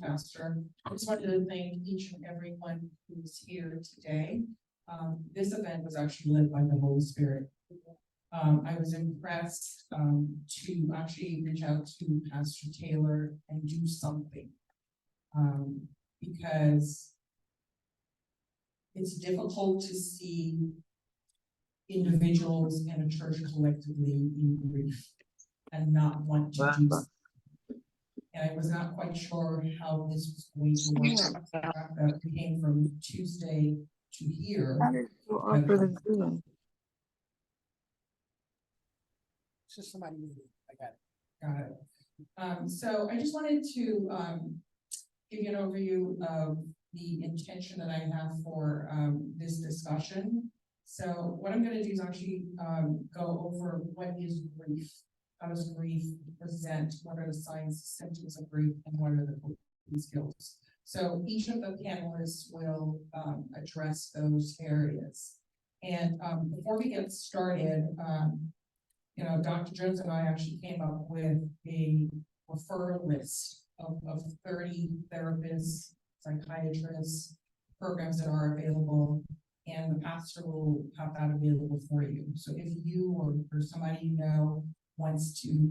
Pastor. I just wanted to thank each and everyone who's here today. This event was actually led by the Holy Spirit. I was impressed to actually reach out to Pastor Taylor and do something because it's difficult to see individuals and a church collectively in grief and not want to do something. And I was not quite sure how this was going to work. That we came from Tuesday to here. It's just somebody moving. I got it. Got it. So I just wanted to give you an overview of the intention that I have for this discussion. So what I'm going to do is actually go over what is grief. How does grief present? What are the signs, symptoms of grief, and what are the coping skills? So each of the panelists will address those areas. And before we get started, Dr. Jones and I actually came up with a referral list of 30 therapists, psychiatrists, programs that are available, and the pastor will have that available for you. So if you or somebody you know wants to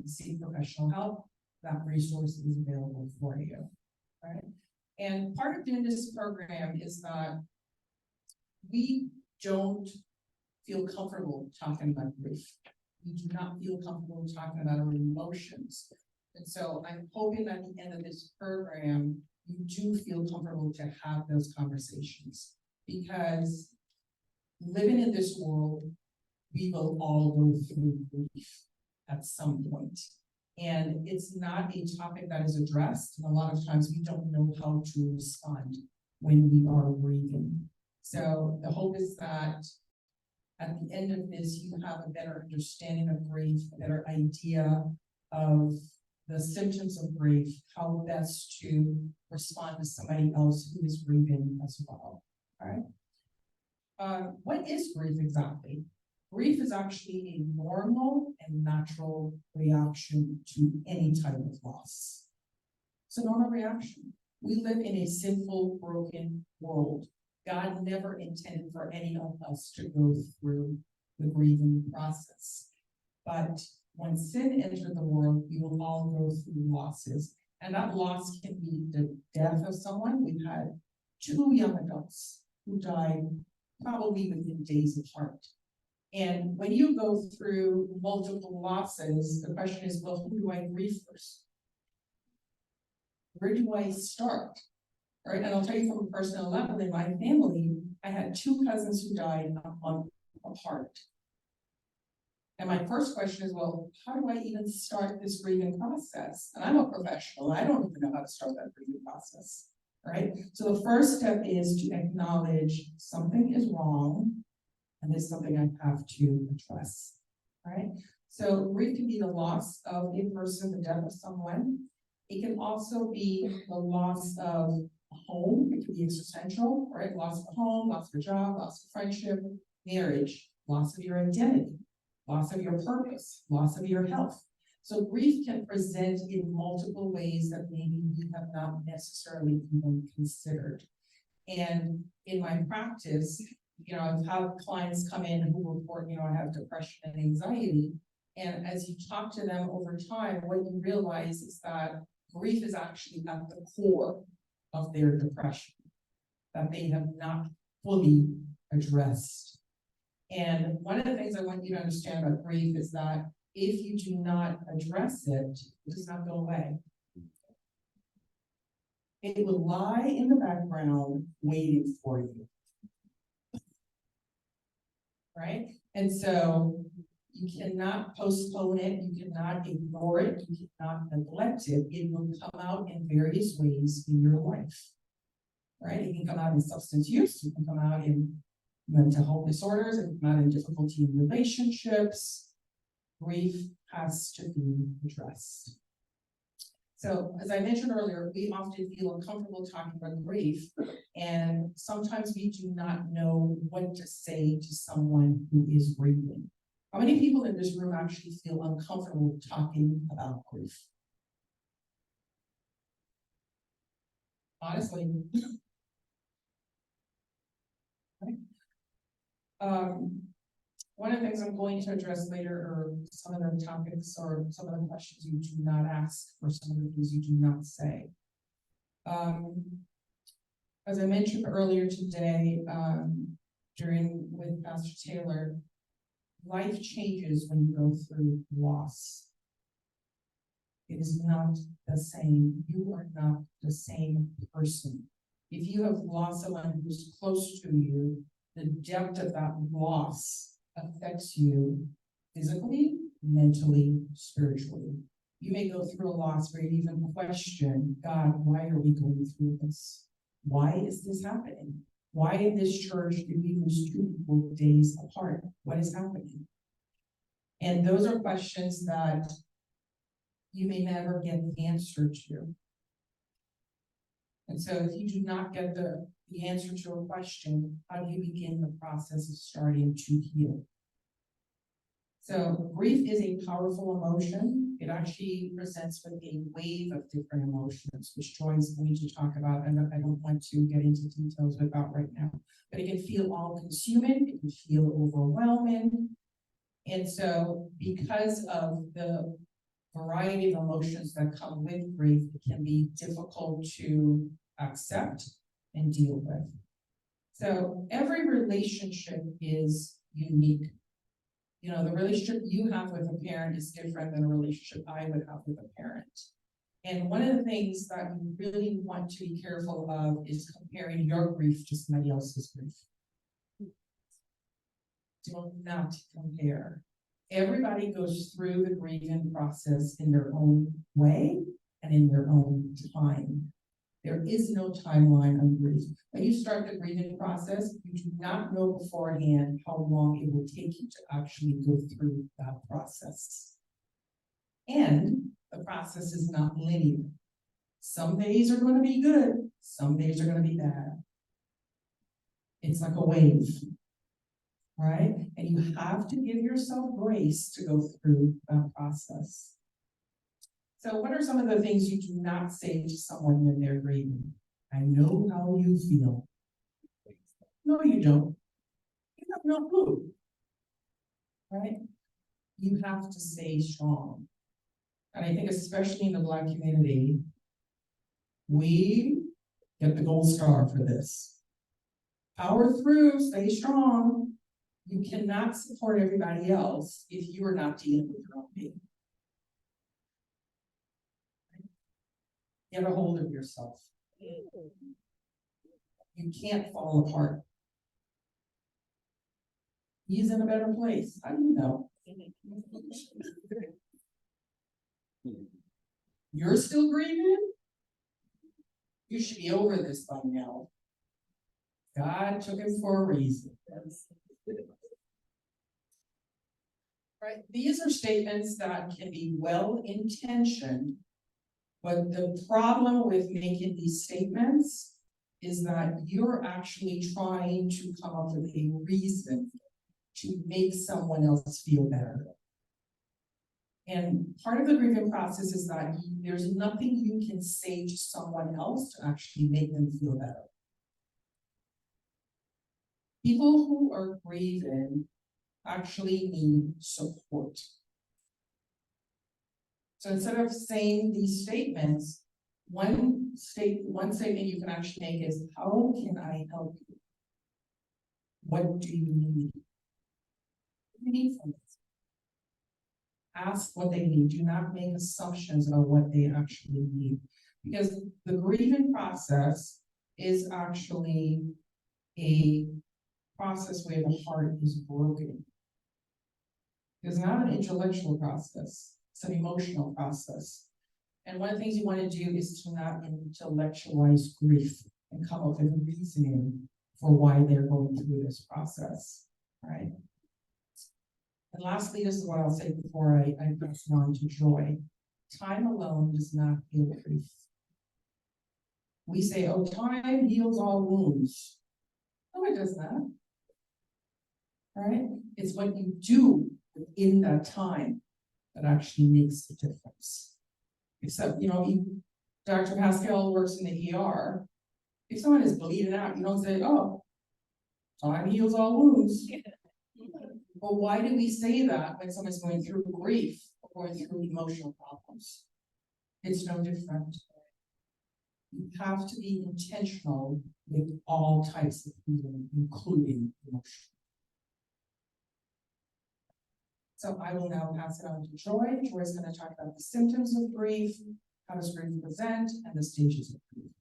seek professional help, that resource is available for you, right? And part of doing this program is that we don't feel comfortable talking about grief. We do not feel comfortable talking about our emotions. And so I'm hoping at the end of this program, you do feel comfortable to have those conversations, because living in this world, we will all go through grief at some point. And it's not a topic that is addressed. And a lot of times we don't know how to respond when we are grieving. So the hope is that at the end of this, you have a better understanding of grief, a better idea of the symptoms of grief, how best to respond to somebody else who is grieving as well. All right. What is grief exactly? Grief is actually a normal and natural reaction to any type of loss. It's a normal reaction. We live in a sinful, broken world. God never intended for any of us to go through the grieving process. But when sin entered the world, we will all go through losses. And that loss can be the death of someone. We've had 2 young adults who died probably within days apart. And when you go through multiple losses, the question is, well, who do I grieve first? Where do I start? All right, and I'll tell you from a personal level, in my family, I had 2 cousins who died a month apart. And my first question is, well, how do I even start this grieving process? And I'm a professional, I don't even know how to start that grieving process, right? So the first step is to acknowledge something is wrong, and there's something I have to address, right? So grief can be the loss of a person, the death of someone. It can also be the loss of a home. It can be existential, right? Loss of a home, loss of a job, loss of friendship, marriage, loss of your identity, loss of your purpose, loss of your health. So grief can present in multiple ways that maybe we have not necessarily even considered. And in my practice, I've had clients come in who report, I have depression and anxiety. And as you talk to them over time, what you realize is that grief is actually at the core of their depression, that they have not fully addressed. And one of the things I want you to understand about grief is that if you do not address it, it does not go away. It will lie in the background waiting for you. Right? And so you cannot postpone it, you cannot ignore it, you cannot neglect it. It will come out in various ways in your life. Right? It can come out in substance use, it can come out in mental health disorders, it can come out in difficulty in relationships. Grief has to be addressed. So, as I mentioned earlier, we often feel uncomfortable talking about grief, and sometimes we do not know what to say to someone who is grieving. How many people in this room actually feel uncomfortable talking about grief? honestly. Right. One of the things I'm going to address later are some of the topics or some of the questions you do not ask, or some of the things you do not say. As I mentioned earlier today, with Pastor Taylor, life changes when you go through loss. It is not the same. You are not the same person. If you have lost someone who's close to you, the depth of that loss affects you physically, mentally, spiritually. You may go through a loss where you even question, God, why are we going through this? Why is this happening? Why in this church did we lose 2 people days apart? What is happening? And those are questions that you may never get the answer to. And so if you do not get the answer to a question, how do you begin the process of starting to heal? So grief is a powerful emotion. It actually presents with a wave of different emotions, which Joy is going to talk about, and I don't want to get into details about right now. But it can feel all-consuming, it can feel overwhelming. And so because of the variety of emotions that come with grief, it can be difficult to accept and deal with. So every relationship is unique. You know, the relationship you have with a parent is different than a relationship I would have with a parent. And one of the things that you really want to be careful of is comparing your grief to somebody else's grief. Do not compare. Everybody goes through the grieving process in their own way and in their own time. There is no timeline on grief. When you start the grieving process, you do not know beforehand how long it will take you to actually go through that process. And the process is not linear. Some days are going to be good, some days are going to be bad. It's like a wave. Right? And you have to give yourself grace to go through that process. So what are some of the things you do not say to someone when they're grieving? I know how you feel. No, you don't. You have no clue. Right? You have to stay strong. And I think especially in the Black community, we get the gold star for this. Power through, stay strong. You cannot support everybody else if you are not dealing with your own pain. Get a hold of yourself. You can't fall apart. He's in a better place. How do you know? You're still grieving? You should be over this by now. God took it for a reason. Right? These are statements that can be well-intentioned, but the problem with making these statements is that you're actually trying to come up with a reason to make someone else feel better. And part of the grieving process is that there's nothing you can say to someone else to actually make them feel better. People who are grieving actually need support. So instead of saying these statements, one statement you can actually make is, how can I help you? What do you need? What do you need from this? Ask what they need. Do not make assumptions about what they actually need. Because the grieving process is actually a process where the heart is broken. It's not an intellectual process, it's an emotional process. And one of the things you want to do is to not intellectualize grief and come up with a reasoning for why they're going through this process, right? And lastly, this is what I'll say before I pass on to Joy. Time alone does not heal grief. We say, oh, time heals all wounds. No, it does not. Right? It's what you do in that time that actually makes the difference. Except, you know, Dr. Pascal works in the ER, If someone is bleeding out, you don't say, oh, time heals all wounds. But why do we say that when someone's going through grief or going through emotional problems? It's no different. You have to be intentional with all types of healing, including emotion. So I will now pass it on to Joy. Joy's going to talk about the symptoms of grief, how does grief present, and the stages of grief.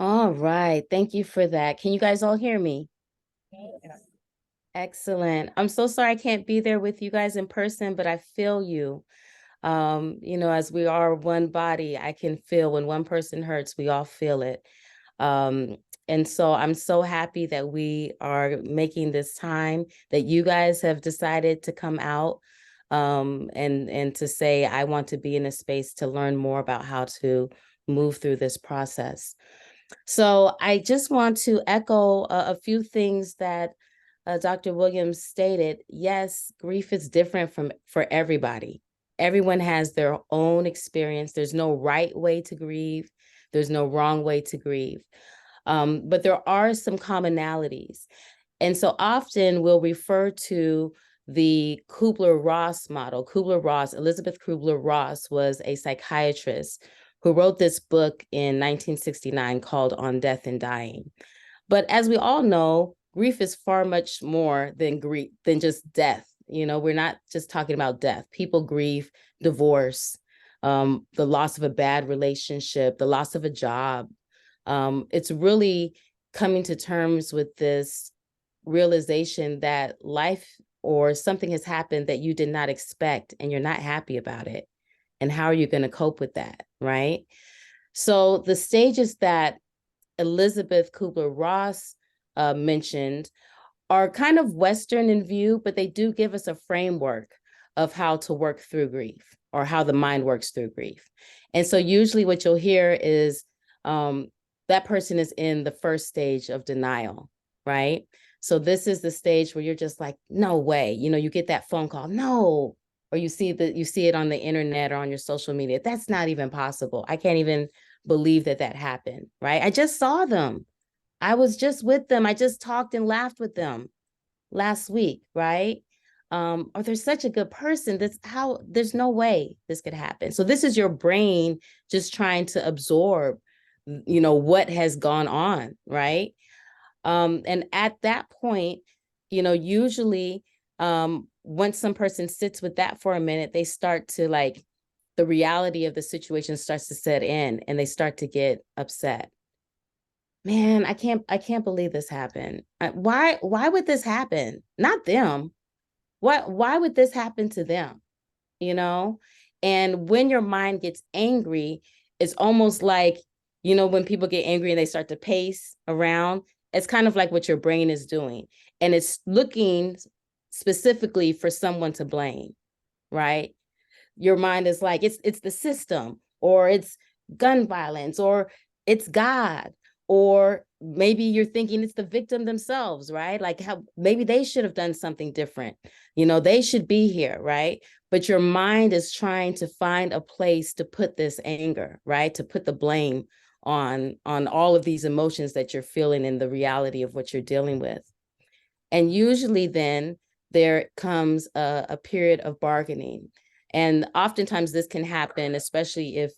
All right, thank you for that. Can you guys all hear me? Yeah. Excellent. I'm so sorry I can't be there with you guys in person, but I feel you. As we are one body, I can feel when one person hurts, we all feel it. And so I'm so happy that we are making this time, that you guys have decided to come out and to say, I want to be in a space to learn more about how to move through this process. So I just want to echo a few things that Dr. Williams stated. Yes, grief is different for everybody. Everyone has their own experience. There's no right way to grieve. There's no wrong way to grieve. But there are some commonalities. And so often we'll refer to the Kubler-Ross model. Elizabeth Kubler-Ross was a psychiatrist who wrote this book in 1969 called On Death and Dying. But as we all know, grief is far much more than just death. We're not just talking about death. People grieve divorce, the loss of a bad relationship, the loss of a job. It's really coming to terms with this realization that life or something has happened that you did not expect and you're not happy about it. And how are you going to cope with that, right? So the stages that Elizabeth Kubler-Ross mentioned are kind of Western in view, but they do give us a framework of how to work through grief or how the mind works through grief. And so usually what you'll hear is that person is in the first stage of denial, right? So this is the stage where you're just like, no way, you get that phone call, no, or you see it on the internet or on your social media. That's not even possible. I can't even believe that happened, right? I just saw them. I was just with them. I just talked and laughed with them last week, right? Or they're such a good person. There's no way this could happen. So this is your brain just trying to absorb, what has gone on, right? And at that point, usually once some person sits with that for a minute, they start to the reality of the situation starts to set in and they start to get upset. Man, I can't believe this happened. Why would this happen? Not them. Why would this happen to them? And when your mind gets angry, it's almost like, when people get angry and they start to pace around, it's kind of like what your brain is doing. And it's looking specifically for someone to blame, right? Your mind is like, it's the system, or it's gun violence, or it's God, or maybe you're thinking it's the victim themselves, right? Like how maybe they should have done something different. They should be here, right? But your mind is trying to find a place to put this anger, right? To put the blame on all of these emotions that you're feeling in the reality of what you're dealing with. And usually then there comes a period of bargaining. And oftentimes this can happen, especially if,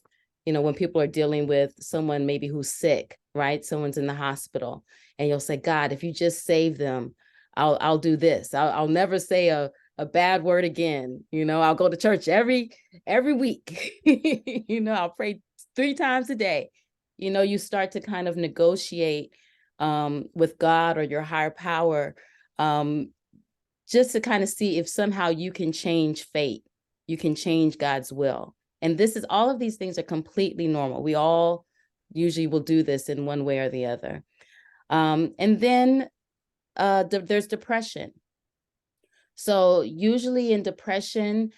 when people are dealing with someone maybe who's sick, right? Someone's in the hospital and you'll say, God, if you just save them, I'll do this. I'll never say a bad word again. I'll go to church every week. I'll pray 3 times a day. You start to kind of negotiate with God or your higher power, just to kind of see if somehow you can change fate. You can change God's will. And all of these things are completely normal. We all usually will do this in one way or the other. And then there's depression. So usually in depression,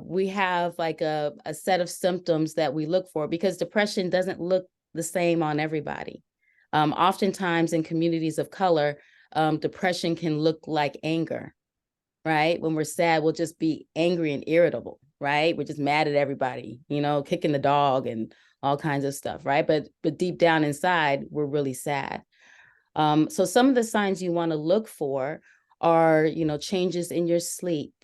we have like a set of symptoms that we look for, because depression doesn't look the same on everybody. Oftentimes in communities of color, depression can look like anger, right? When we're sad, we'll just be angry and irritable, right? We're just mad at everybody, kicking the dog and all kinds of stuff, right? But deep down inside, we're really sad. So some of the signs you want to look for are, changes in your sleep.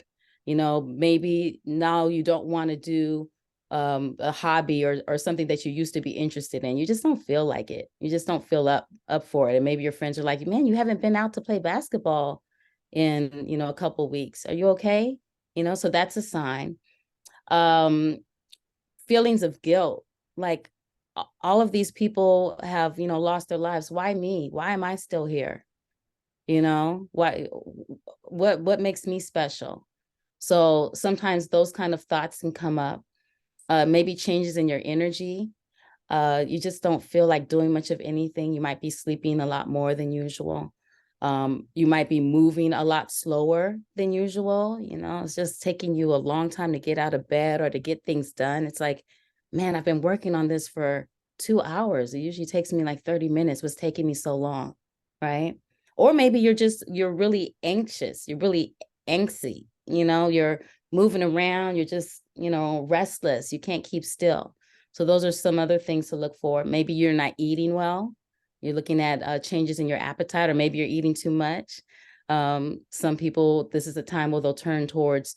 Maybe now you don't want to do a hobby or something that you used to be interested in. You just don't feel like it. You just don't feel up for it. And maybe your friends are like, man, you haven't been out to play basketball in, a couple of weeks. Are you okay? So that's a sign. Feelings of guilt, like all of these people have, lost their lives. Why me? Why am I still here? Why, what makes me special? So sometimes those kind of thoughts can come up. Maybe changes in your energy. You just don't feel like doing much of anything. You might be sleeping a lot more than usual. You might be moving a lot slower than usual. It's just taking you a long time to get out of bed or to get things done. It's like, man, I've been working on this for 2 hours. It usually takes me like 30 minutes. What's taking me so long, right? Or maybe you're really anxious. You're really angsty. You're moving around. You're just, restless. You can't keep still. So those are some other things to look for. Maybe you're not eating well. You're looking at changes in your appetite, or maybe you're eating too much. Some people, this is a time where they'll turn towards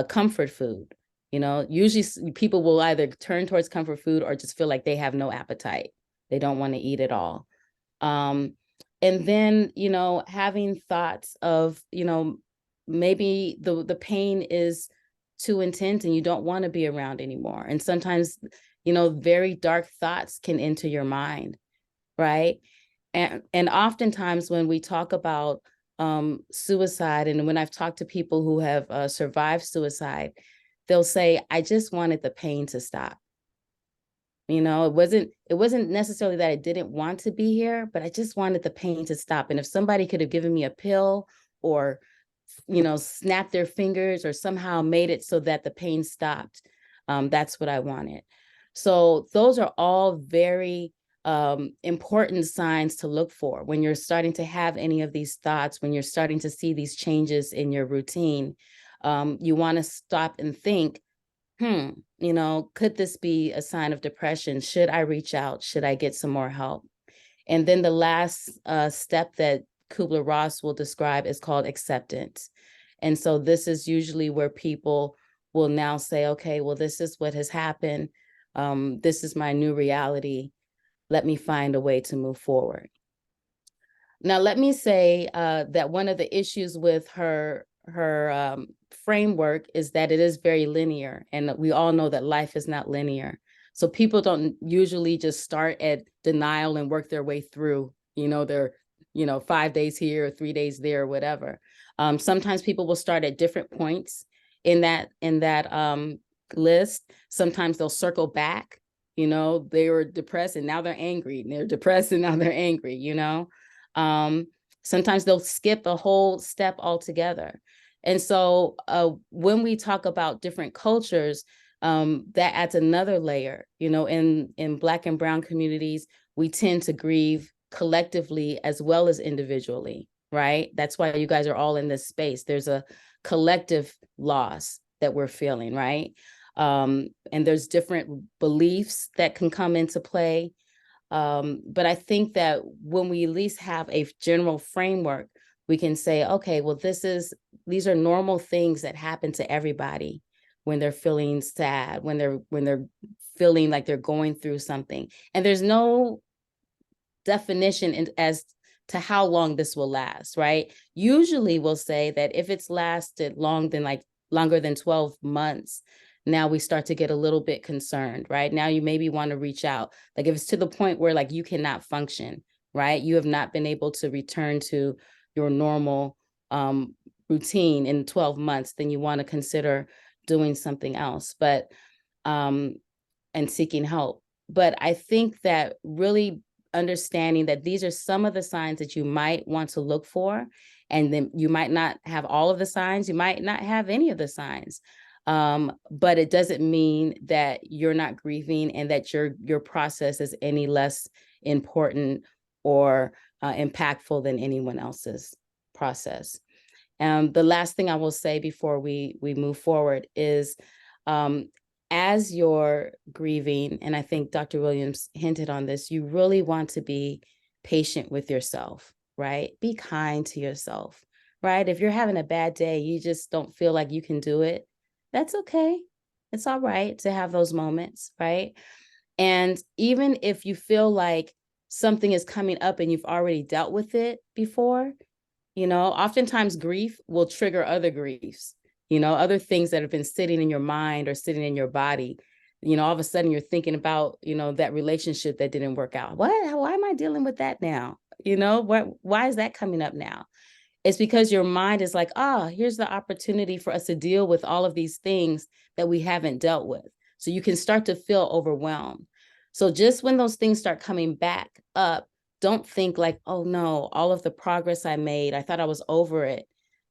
comfort food. Usually people will either turn towards comfort food or just feel like they have no appetite. They don't want to eat at all. And then, having thoughts of, maybe the pain is too intense and you don't want to be around anymore. And sometimes, very dark thoughts can enter your mind, right? And oftentimes when we talk about suicide, and when I've talked to people who have survived suicide, they'll say, I just wanted the pain to stop. It wasn't necessarily that I didn't want to be here, but I just wanted the pain to stop. And if somebody could have given me a pill or, snapped their fingers or somehow made it so that the pain stopped, that's what I wanted. So those are all very important signs to look for when you're starting to have any of these thoughts, when you're starting to see these changes in your routine. You want to stop and think, could this be a sign of depression? Should I reach out? Should I get some more help? And then the last step that Kubler-Ross will describe is called acceptance. And so this is usually where people will now say, okay, well, this is what has happened. This is my new reality. Let me find a way to move forward. Now, let me say that one of the issues with her framework is that it is very linear. And we all know that life is not linear. So people don't usually just start at denial and work their way through, their 5 days here or 3 days there or whatever. Sometimes people will start at different points in that list. Sometimes they'll circle back. They were depressed and now they're angry, and they're depressed and now they're angry. Sometimes they'll skip a whole step altogether. And so when we talk about different cultures, that adds another layer. In Black and Brown communities, we tend to grieve collectively as well as individually, right? That's why you guys are all in this space. There's a collective loss that we're feeling, right? And there's different beliefs that can come into play. But I think that when we at least have a general framework, we can say, okay, well, these are normal things that happen to everybody when they're feeling sad, when they're feeling like they're going through something. And there's no definition as to how long this will last, right? Usually we'll say that if it's lasted longer than 12 months, now we start to get a little bit concerned, right? Now you maybe want to reach out. Like if it's to the point where like you cannot function, right? You have not been able to return to your normal routine in 12 months, then you want to consider doing something else, but and seeking help. But I think that really understanding that these are some of the signs that you might want to look for, and then you might not have all of the signs, you might not have any of the signs. But it doesn't mean that you're not grieving and that your process is any less important or impactful than anyone else's process. The last thing I will say before we move forward is as you're grieving, and I think Dr. Williams hinted on this, you really want to be patient with yourself, right? Be kind to yourself, right? If you're having a bad day, you just don't feel like you can do it, that's okay. It's all right to have those moments, right? And even if you feel like something is coming up and you've already dealt with it before, oftentimes grief will trigger other griefs, other things that have been sitting in your mind or sitting in your body. All of a sudden you're thinking about, that relationship that didn't work out. Why am I dealing with that now? Why is that coming up now? It's because your mind is like, here's the opportunity for us to deal with all of these things that we haven't dealt with. So you can start to feel overwhelmed. So just when those things start coming back up, don't think like, oh no, all of the progress I made, I thought I was over it.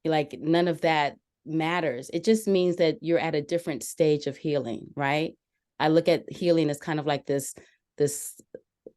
Like none of that matters. It just means that you're at a different stage of healing, right? I look at healing as kind of like this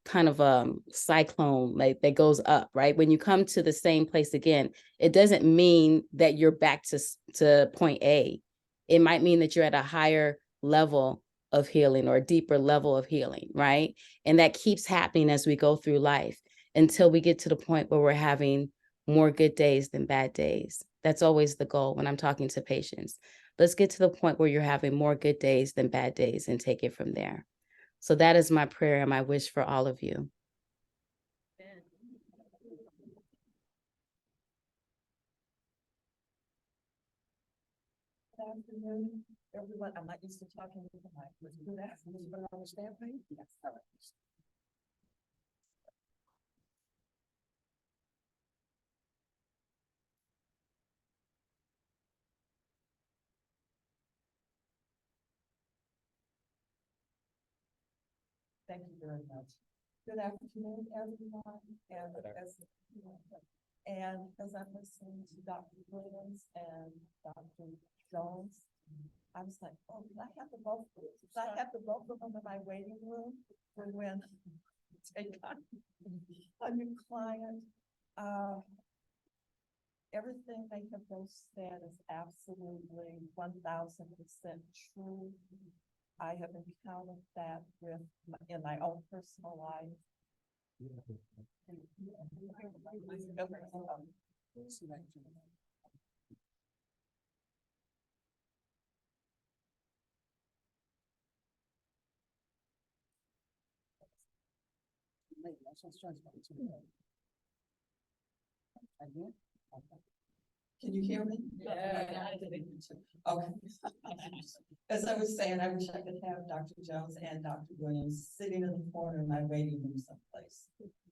kind of cyclone like that goes up, right? When you come to the same place again, it doesn't mean that you're back to point A. It might mean that you're at a higher level of healing or a deeper level of healing, right? And that keeps happening as we go through life until we get to the point where we're having more good days than bad days. That's always the goal when I'm talking to patients. Let's get to the point where you're having more good days than bad days and take it from there. So that is my prayer and my wish for all of you. Good afternoon, everyone. I'm not used to talking with the mic. Good afternoon. But I understand me? Yes. All right. Thank you very much. Good afternoon, everyone. And as I'm listening to Dr. Williams and Dr. Jones, I was like, oh, I have the both. I have the both of them in my waiting room for when I take on a new client. Everything they have both said is absolutely 1000% true. I have encountered that in my own personal life. Can you hear me? Yeah. Okay. As I was saying, I wish I could have Dr. Jones and Dr. Williams sitting in the corner in my waiting room someplace.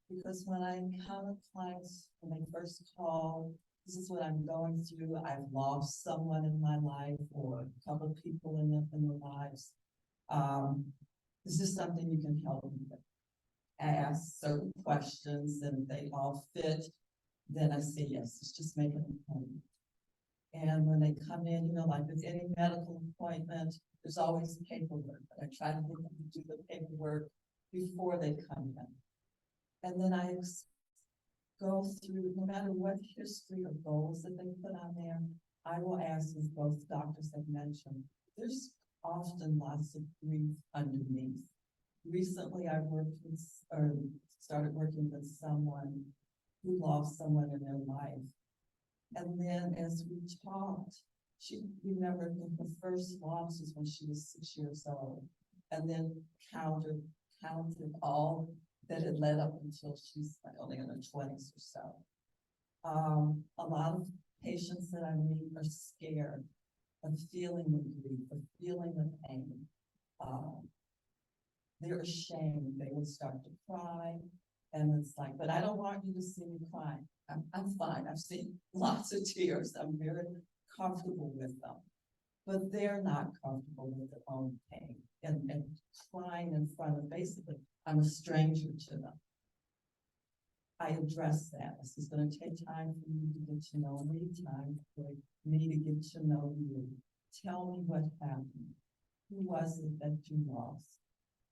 Because when I encounter clients, when they first call, this is what I'm going through. I've lost someone in my life or a couple of people in their lives. Is this something you can help me with? I ask certain questions and if they all fit, then I say yes, let's just make an appointment. And when they come in, like with any medical appointment, there's always paperwork, but I try to get them to do the paperwork before they come in. And then I go through, no matter what history or goals that they put on there, I will ask, as both doctors have mentioned, there's often lots of grief underneath. Recently, I started working with someone who lost someone in their life. And then as we talked, she remembered that the first loss was when she was 6 years old, and then counted all that had led up until she's like only in her 20s or so. A lot of patients that I meet are scared of feeling the grief, of feeling the pain. They're ashamed. They would start to cry. And it's like, but I don't want you to see me crying. I'm fine. I've seen lots of tears. I'm very comfortable with them. But they're not comfortable with their own pain and crying in front of, basically, I'm a stranger to them. I address that. This is going to take time for you to get to know me, time for me to get to know you. Tell me what happened. Who was it that you lost?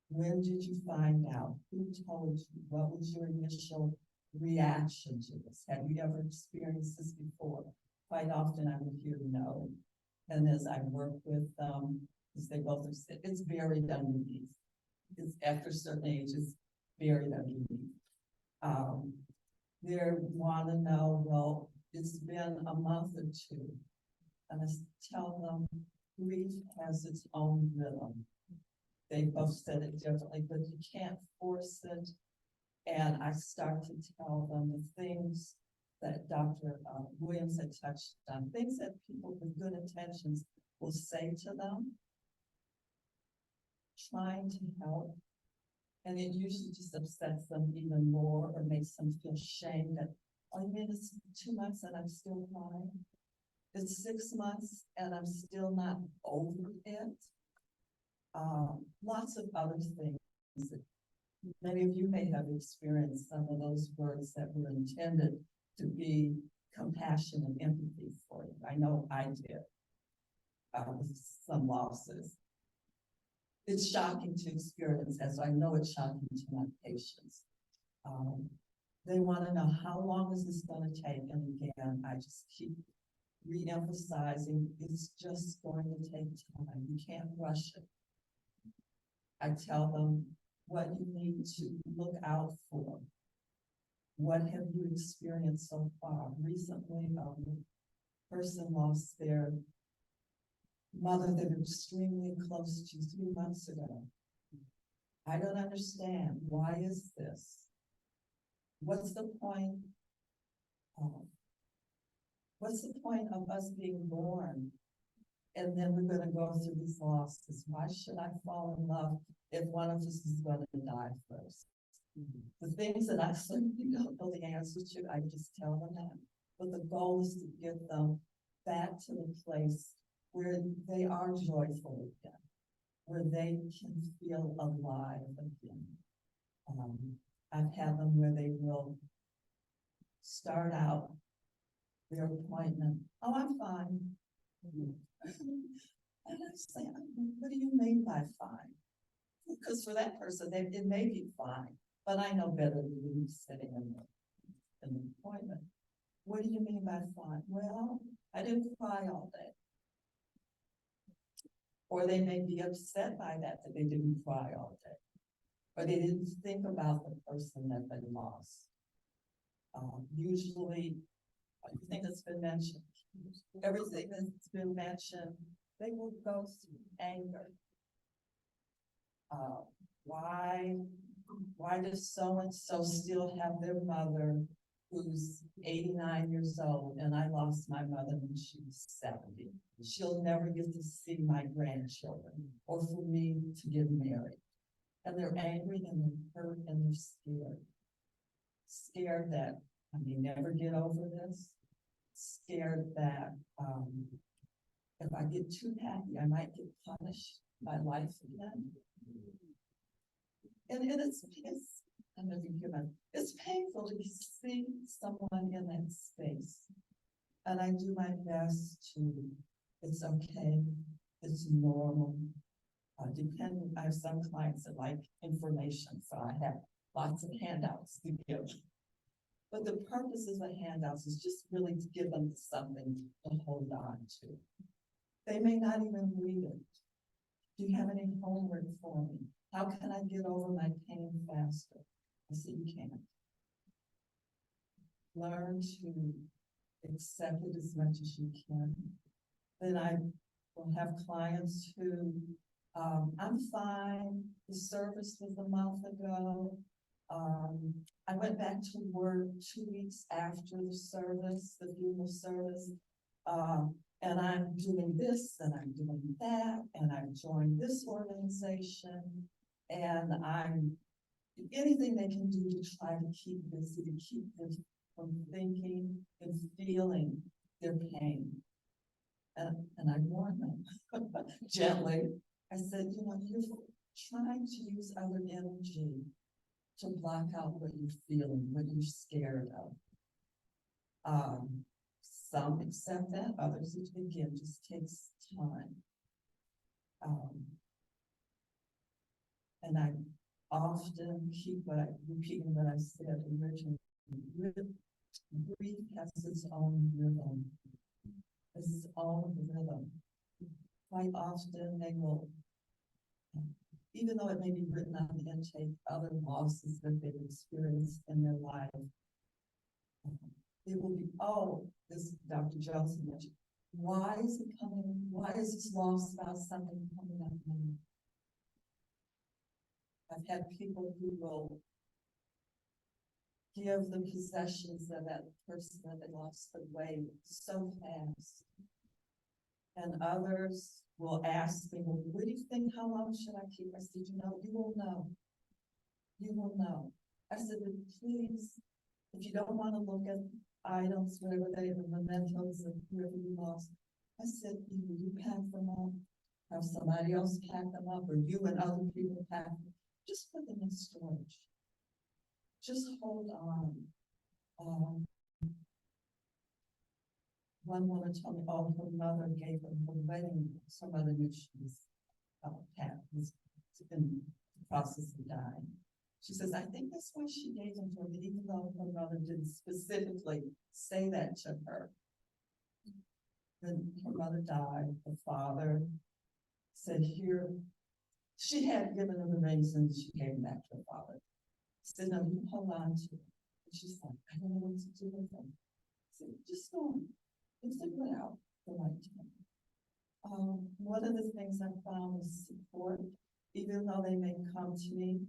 When did you find out? Who told you? What was your initial reaction to this? Have you ever experienced this before? Quite often I would hear no. And as I work with them, because they both are sick. It's buried underneath. It's after a certain age, it's buried underneath. They wanna know, well, it's been a month or two. And I tell them, grief has its own rhythm. They both said it differently, but you can't force it. And I start to tell them the things that Dr. Williams had touched on, things that people with good intentions will say to them, trying to help. And it usually just upsets them even more or makes them feel shame that, oh, you mean it's 2 months and I'm still crying? It's 6 months and I'm still not over it. Lots of other things that many of you may have experienced, some of those words that were intended to be compassion and empathy for you. I know I did with some losses. It's shocking to experience, as I know it's shocking to my patients. They want to know, how long is this going to take? And again, I just keep re-emphasizing, it's just going to take time. You can't rush it. I tell them what you need to look out for. What have you experienced so far? Recently, a person lost their mother they were extremely close to 3 months ago. I don't understand. Why is this? What's the point? What's the point of us being born? And then we're going to go through these losses. Why should I fall in love if one of us is going to die first? The things that I certainly don't know the answer to, I just tell them that. But the goal is to get them back to the place where they are joyful again, where they can feel alive again. I've had them where they will start out their appointment, oh, I'm fine. And I say, what do you mean by fine? Because for that person, it may be fine, but I know better than you sitting in the appointment. What do you mean by fine? Well, I didn't cry all day. Or they may be upset by that they didn't cry all day. Or they didn't think about the person that they lost. Usually, everything that's been mentioned, everything that's been mentioned, they will go through anger. Why does so-and-so still have their mother who's 89 years old, and I lost my mother when she was 70. She'll never get to see my grandchildren or for me to get married. And they're angry and they're hurt and they're scared. Scared that I may never get over this. Scared that if I get too happy, I might get punished by life again. And it's painful to see someone in that space. And I do my best to, it's okay, it's normal. I have some clients that like information, so I have lots of handouts to give. But the purpose of the handouts is just really to give them something to hold on to. They may not even read it. Do you have any homework for me? How can I get over my pain faster? I said, you can't. Learn to accept it as much as you can. Then I will have clients who, I'm fine, the service was a month ago. I went back to work 2 weeks after the service, the funeral service, and I'm doing this and I'm doing that, and I've joined this organization, and I'm anything they can do to try to keep busy, to keep them from thinking and feeling their pain. And I warn them gently. I said, you know, you're trying to use other energy to block out what you're feeling, what you're scared of. Some accept that, others, again, just takes time. And I often keep repeating what I said originally. Grief has its own rhythm. Its own rhythm. quite often they will, even though it may be written on the intake, other losses that they've experienced in their life. It will be, oh, this Dr. Johnson mentioned, why is it coming? Why is this loss about something coming up now? I've had people who will give the possessions of that person that they lost away so fast. And others will ask me, well, what do you think, how long should I keep? I said, you know, you will know. You will know. I said, please, if you don't want to look at items, whatever they are, mementos of whoever you lost, I said, either you pack them up, have somebody else pack them up, or you and other people pack them. Just put them in storage. Just hold on. One woman told me, oh, her mother gave her wedding. Her mother knew she was was in the process of dying. She says, I think that's why she gave them to her, even though her mother didn't specifically say that to her. When her mother died, the father said, here, she had given her the rings and she gave them back to her father. He said, no, you hold on to it. And she's like, I don't know what to do with them. I said, just go on. And figure it out the right time. One of the things I found is support. Even though they may come to me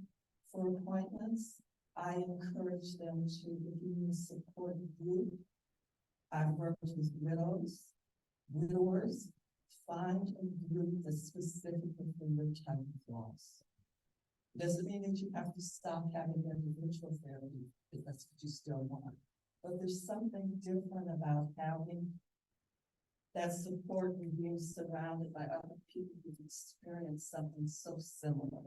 for appointments, I encourage them to, if you need a support group, I've worked with widows, widowers, find a group that's specifically for your type of loss. Doesn't mean that you have to stop having individual therapy if that's what you still want. But there's something different about having that support and being surrounded by other people who've experienced something so similar.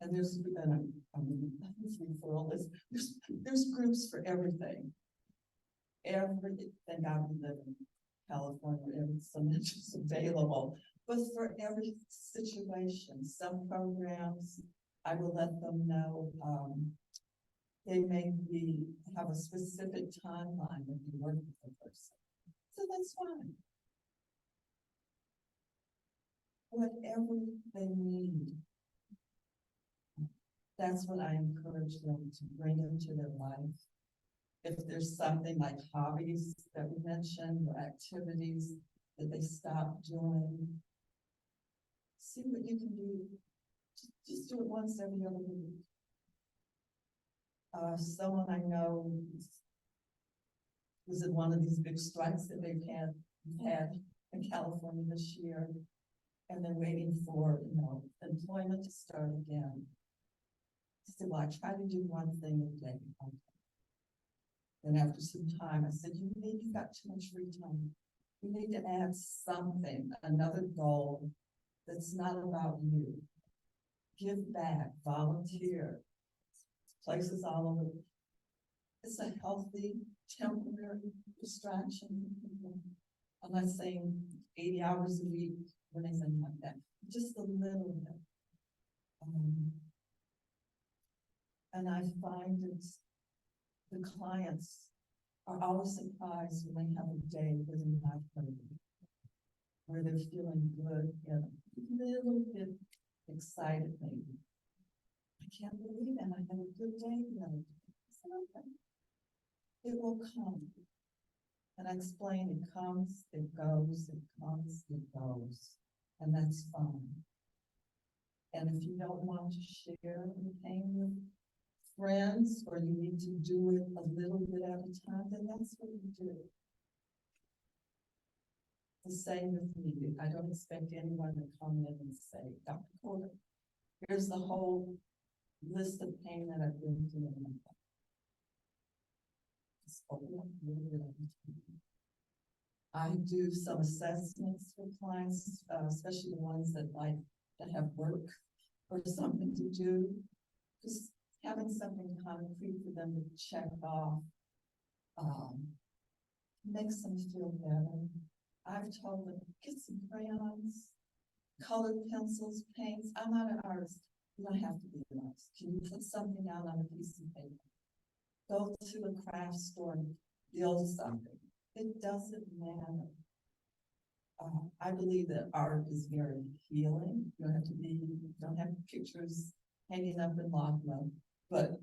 And there's there's groups for everything. Thank God we live in California, where so much is available. But for every situation, some programs, I will let them know, they may have a specific timeline when you work with the person. So that's fine. Whatever they need, that's what I encourage them to bring into their life. If there's something like hobbies that we mentioned or activities that they stop doing, see what you can do. Just do it once every other week. Someone I know was in one of these big strikes that they've had in California this year, and they're waiting for, employment to start again. I said, well, I try to do one thing a day. And after some time, I said, you've got too much free time. You need to add something, another goal that's not about you. Give back, volunteer, places all over. It's a healthy, temporary distraction. I'm not saying 80 hours a week or anything like that, just a little bit. And I find the clients are always surprised when they have a day where they're not hurting, where they're feeling good and a little bit excited maybe. I can't believe it, I had a good day today. Okay. It will come. And I explain, it comes, it goes, it comes, it goes. And that's fine. And if you don't want to share the pain with friends, or you need to do it a little bit at a time, then that's what you do. The same with me. I don't expect anyone to come in and say, Dr. Porter, here's the whole list of pain that I've been through. I do some assessments for clients, especially the ones that like to have work or something to do. Just having something concrete for them to check off makes them feel better. I've told them, get some crayons, colored pencils, paints. I'm not an artist. You don't have to be an artist. Can you put something out on a piece of paper? Go to a craft store and build something. It doesn't matter. I believe that art is very healing. You don't have pictures hanging up in Lockwood, but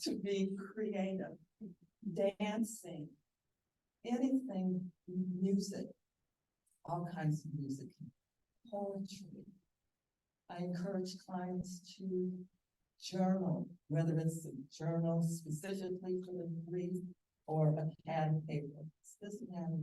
to be creative, dancing, anything, music, all kinds of music, poetry. I encourage clients to journal, whether it's a journal specifically for the grief or a pad paper. It doesn't matter.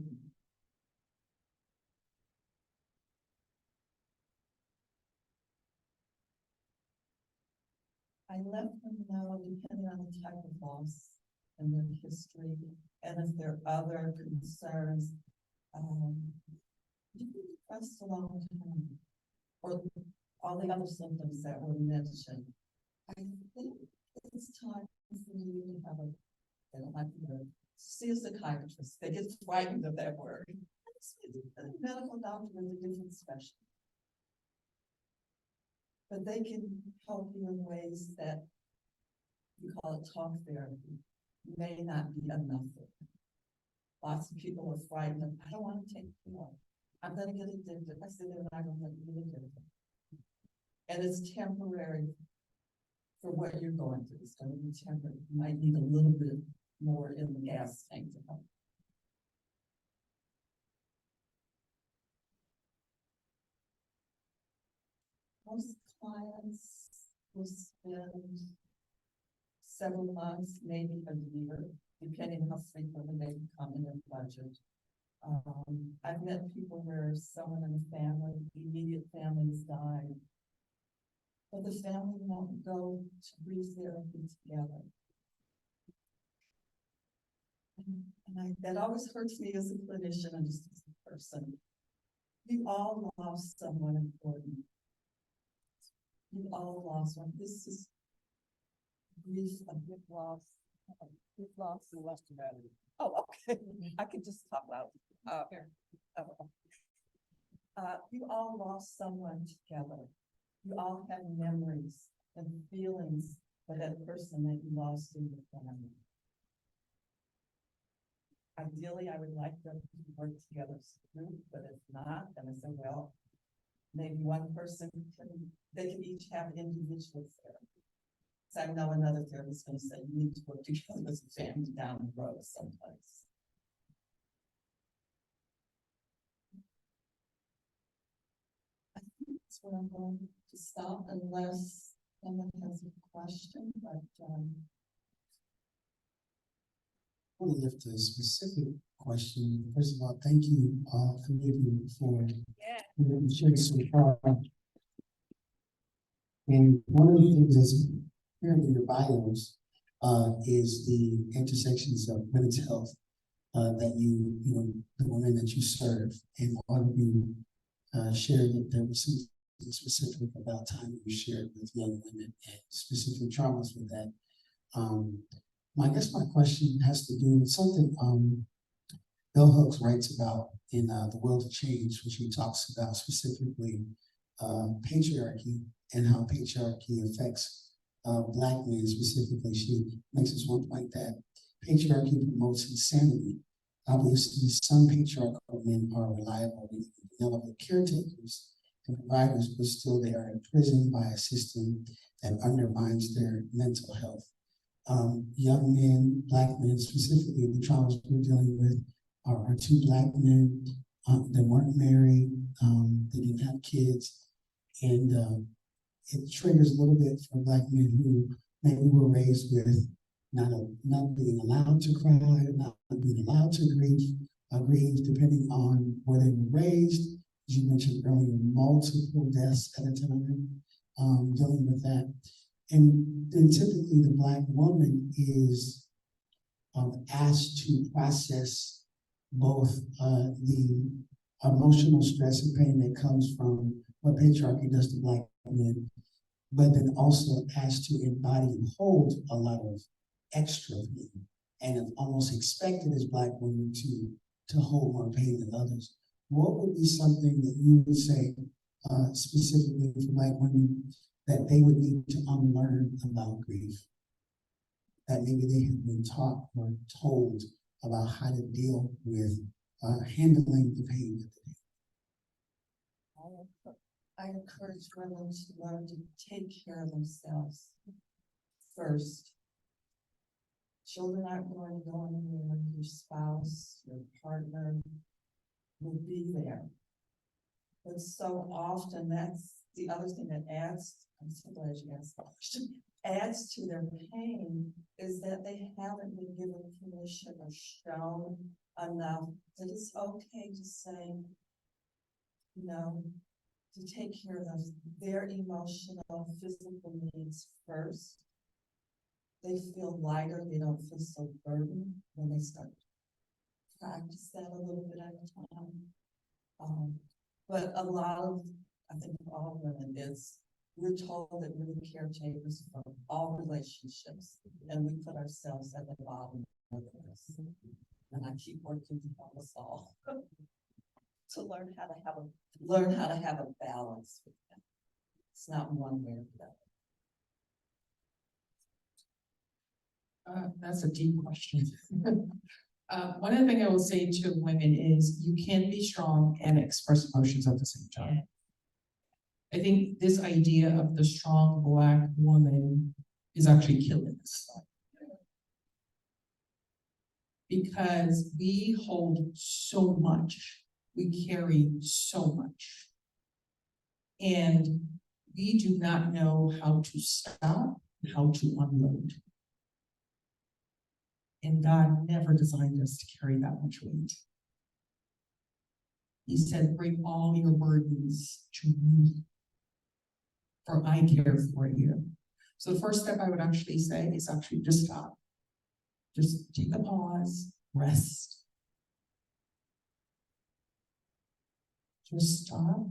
I let them know, depending on the type of loss and their history, and if there are other concerns, you can be depressed a long time, or all the other symptoms that were mentioned. I think it's time for you to have they don't like the word, see a psychiatrist. They get frightened of that word. A medical doctor is a different specialty. But they can help you in ways that we call it talk therapy, may not be enough. Lots of people are frightened of, I don't want to take pills. I'm going to get addicted. I said, I don't want to get addicted. And it's temporary for what you're going through. It's going to be temporary. You might need a little bit more in the gas tank to help. Most clients will spend several months, maybe a year, depending on how frequently they come in their budget. I've met people where someone in the family, immediate family has died, but the family won't go to grief therapy together. And that always hurts me as a clinician and just as a person. You all lost someone important. You all lost one. This is grief, a big loss. Big loss and less humanity. Oh, okay. I could just talk loud. You all lost someone together. You all have memories and feelings for that person that you lost in your family. Ideally, I would like them to work together as a group, but if not, then I say, well, maybe one person they can each have individual therapy. So I know another therapist is going to say, you need to work together as a family down the road someplace. I think that's where I'm going to stop unless someone has a question, but I want to lift a specific question. First of all, thank you for giving for sharing so far. And one of the things that's apparent in your bios is the intersections of women's health that the women that you serve, and all of you shared that there was something specific about time you shared with young women and specific traumas with that. I guess my question has to do with something Bell Hooks writes about in The Will to Change, which he talks about specifically patriarchy and how patriarchy affects Black men specifically. She makes this one point that patriarchy promotes insanity. Obviously, some patriarchal men are reliable and benevolent caretakers and providers, but still they are imprisoned by a system that undermines their mental health. Young men, Black men specifically, the traumas we're dealing with are two Black men that weren't married, they didn't have kids, and it triggers a little bit for Black men who maybe were raised with not being allowed to cry, not being allowed to grieve, depending on where they were raised. As you mentioned earlier, multiple deaths at a time, dealing with that. And then typically the Black woman is asked to process both the emotional stress and pain that comes from what patriarchy does to Black men, but then also asked to embody and hold a lot of extra pain, and almost expected as Black women to hold more pain than others. What would be something that you would say specifically for Black women that they would need to unlearn about grief, that maybe they have been taught or told about how to deal with handling the pain that they I encourage women to learn to take care of themselves first. Children aren't going to go anywhere. Your spouse, your partner will be there. But so often, that's the other thing that adds, I'm so glad you asked that question, adds to their pain is that they haven't been given permission or shown enough that it's okay to say, you know, to take care of their emotional, physical needs first. They feel lighter, they don't feel so burdened when they start to practice that a little bit at a time. But a lot of, I think all women is, we're told that we're the caretakers for all relationships, and we put ourselves at the bottom of this. And I keep working to help us all to learn how to have a balance with that. It's not one way or the other. That's a deep question. One of the things I will say to women is you can be strong and express emotions at the same time. I think this idea of the strong Black woman is actually killing us. Because we hold so much, we carry so much. And we do not know how to stop, how to unload. And God never designed us to carry that much weight. He said, bring all your burdens to me, for I care for you. So the first step I would actually say is actually just stop. Just take a pause, rest. Just stop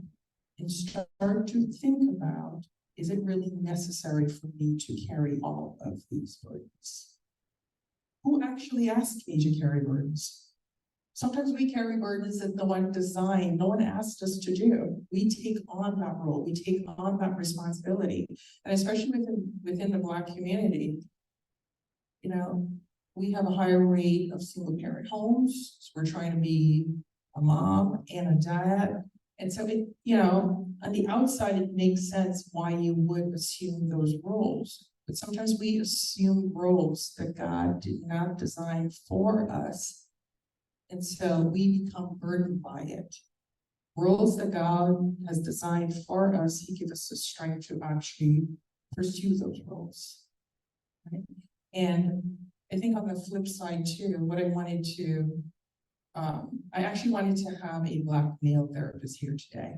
and start to think about, is it really necessary for me to carry all of these burdens? Who actually asked me to carry burdens? Sometimes we carry burdens that no one designed, no one asked us to do. We take on that role, we take on that responsibility. And especially within the Black community, you know, we have a higher rate of single parent homes. So we're trying to be a mom and a dad. And so it, you know, on the outside, it makes sense why you would assume those roles. But sometimes we assume roles that God did not design for us. And so we become burdened by it. Roles that God has designed for us, He gives us the strength to actually pursue those roles. Right? And I think on the flip side too, what I wanted to, I actually wanted to have a Black male therapist here today.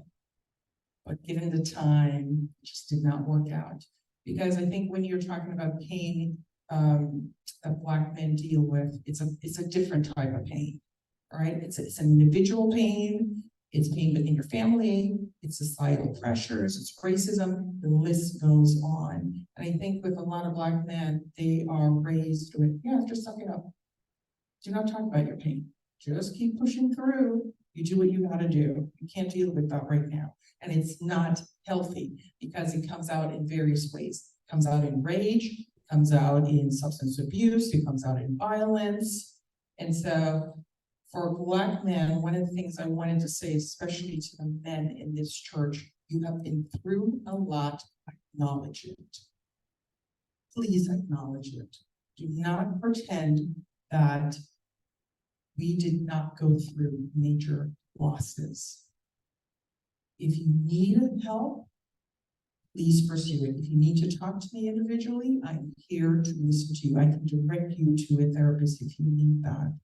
But given the time, it just did not work out. Because I think when you're talking about pain that Black men deal with, it's a different type of pain, right? It's an individual pain, it's pain within your family, it's societal pressures, it's racism, the list goes on. And I think with a lot of Black men, they are raised with, yeah, just suck it up. Do not talk about your pain. Just keep pushing through. You do what you gotta do. You can't deal with that right now. And it's not healthy because it comes out in various ways. It comes out in rage, it comes out in substance abuse, it comes out in violence. And so for Black men, one of the things I wanted to say, especially to the men in this church, you have been through a lot, acknowledge it. Please acknowledge it. Do not pretend that we did not go through major losses. If you need help, please pursue it. If you need to talk to me individually, I'm here to listen to you. I can direct you to a therapist if you need that.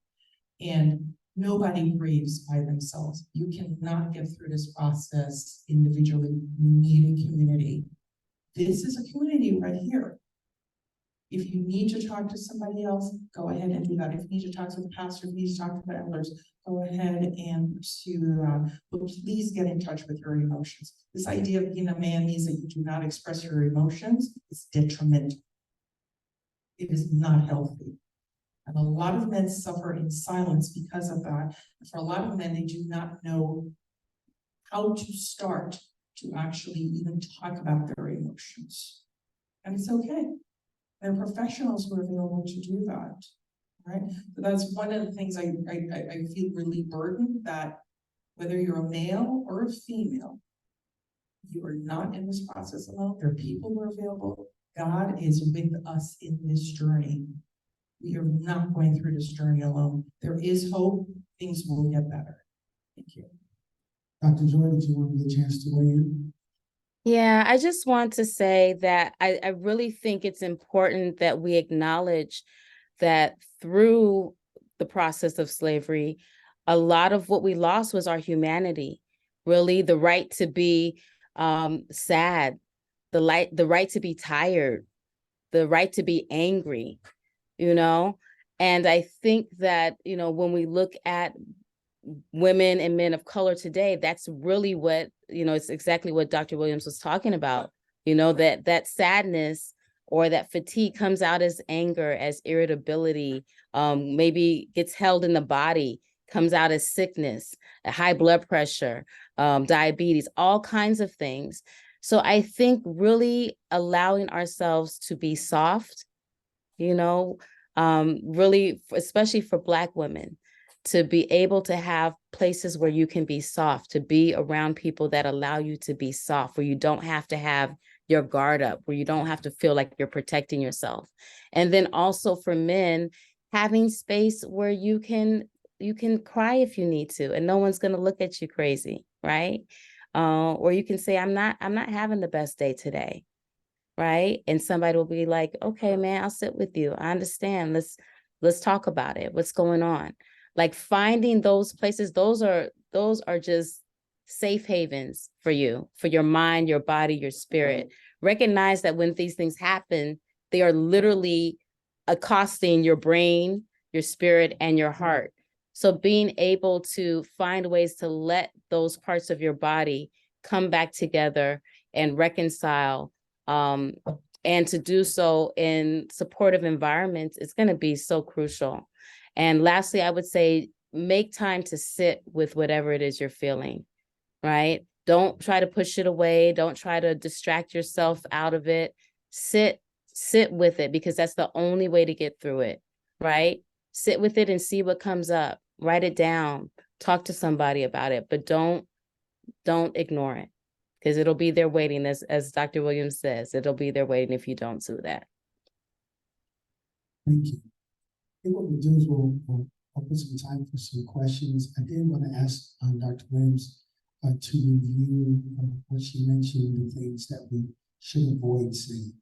And nobody grieves by themselves. You cannot get through this process individually. You need a community. This is a community right here. If you need to talk to somebody else, go ahead and do that. If you need to talk to the pastor, if you need to talk to the elders, go ahead and pursue that. But please get in touch with your emotions. This idea of being a man means that you do not express your emotions. It's detrimental. It is not healthy. And a lot of men suffer in silence because of that. And for a lot of men, they do not know how to start to actually even talk about their emotions. And it's okay. There are professionals who are available to do that. right? So that's one of the things I feel really burdened, that whether you're a male or a female, you are not in this process alone. There are people who are available. God is with us in this journey. We are not going through this journey alone. There is hope. Things will get better. Thank you. Dr. Joy, did you want to get a chance to weigh in? Yeah, I just want to say that I really think it's important that we acknowledge that through the process of slavery, a lot of what we lost was our humanity, really the right to be sad, the right to be tired, the right to be angry, you know? And I think that, you know, when we look at women and men of color today, that's really what, you know, it's exactly what Dr. Williams was talking about, you know, that sadness or that fatigue comes out as anger, as irritability, maybe gets held in the body, comes out as sickness, high blood pressure, diabetes, all kinds of things. So I think really allowing ourselves to be soft, you know, really, especially for Black women, to be able to have places where you can be soft, to be around people that allow you to be soft, where you don't have to have your guard up, where you don't have to feel like you're protecting yourself. And then also for men, having space where you can cry if you need to, and no one's going to look at you crazy, right? Or you can say, I'm not having the best day today, right? And somebody will be like, okay, man, I'll sit with you. I understand. Let's talk about it. What's going on? Like finding those places, those are just safe havens for you, for your mind, your body, your spirit. Recognize that when these things happen, they are literally accosting your brain, your spirit, and your heart. So being able to find ways to let those parts of your body come back together and reconcile, and to do so in supportive environments is going to be so crucial. And lastly, I would say, make time to sit with whatever it is you're feeling, right? Don't try to push it away. Don't try to distract yourself out of it. Sit with it, because that's the only way to get through it, right? Sit with it and see what comes up. Write it down. Talk to somebody about it, but don't ignore it, because it'll be there waiting, as Dr. Williams says, it'll be there waiting if you don't do that. Thank you. I think what we'll do is we'll open some time for some questions. I did want to ask Dr. Williams to review what she mentioned, the things that we should avoid saying.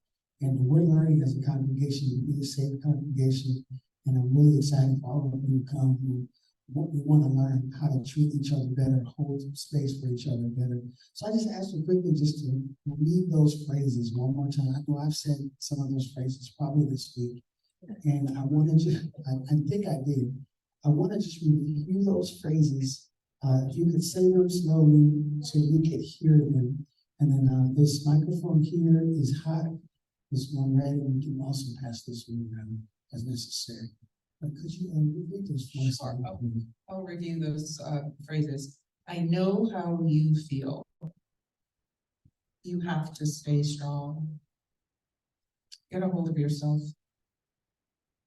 And we're learning as a congregation to be a safe congregation. And I'm really excited for all of you to come who we want to learn how to treat each other better, hold space for each other better. So I just asked you quickly just to read those phrases one more time. I know I've said some of those phrases probably this week. And I want to just, I think I did. I want to just review those phrases. If you could say them slowly so we could hear them. And then this microphone here is hot. This one red, and we can also pass this one around as necessary. But could you repeat those phrases? Sure. I'll review those phrases. I know how you feel. You have to stay strong. Get a hold of yourself.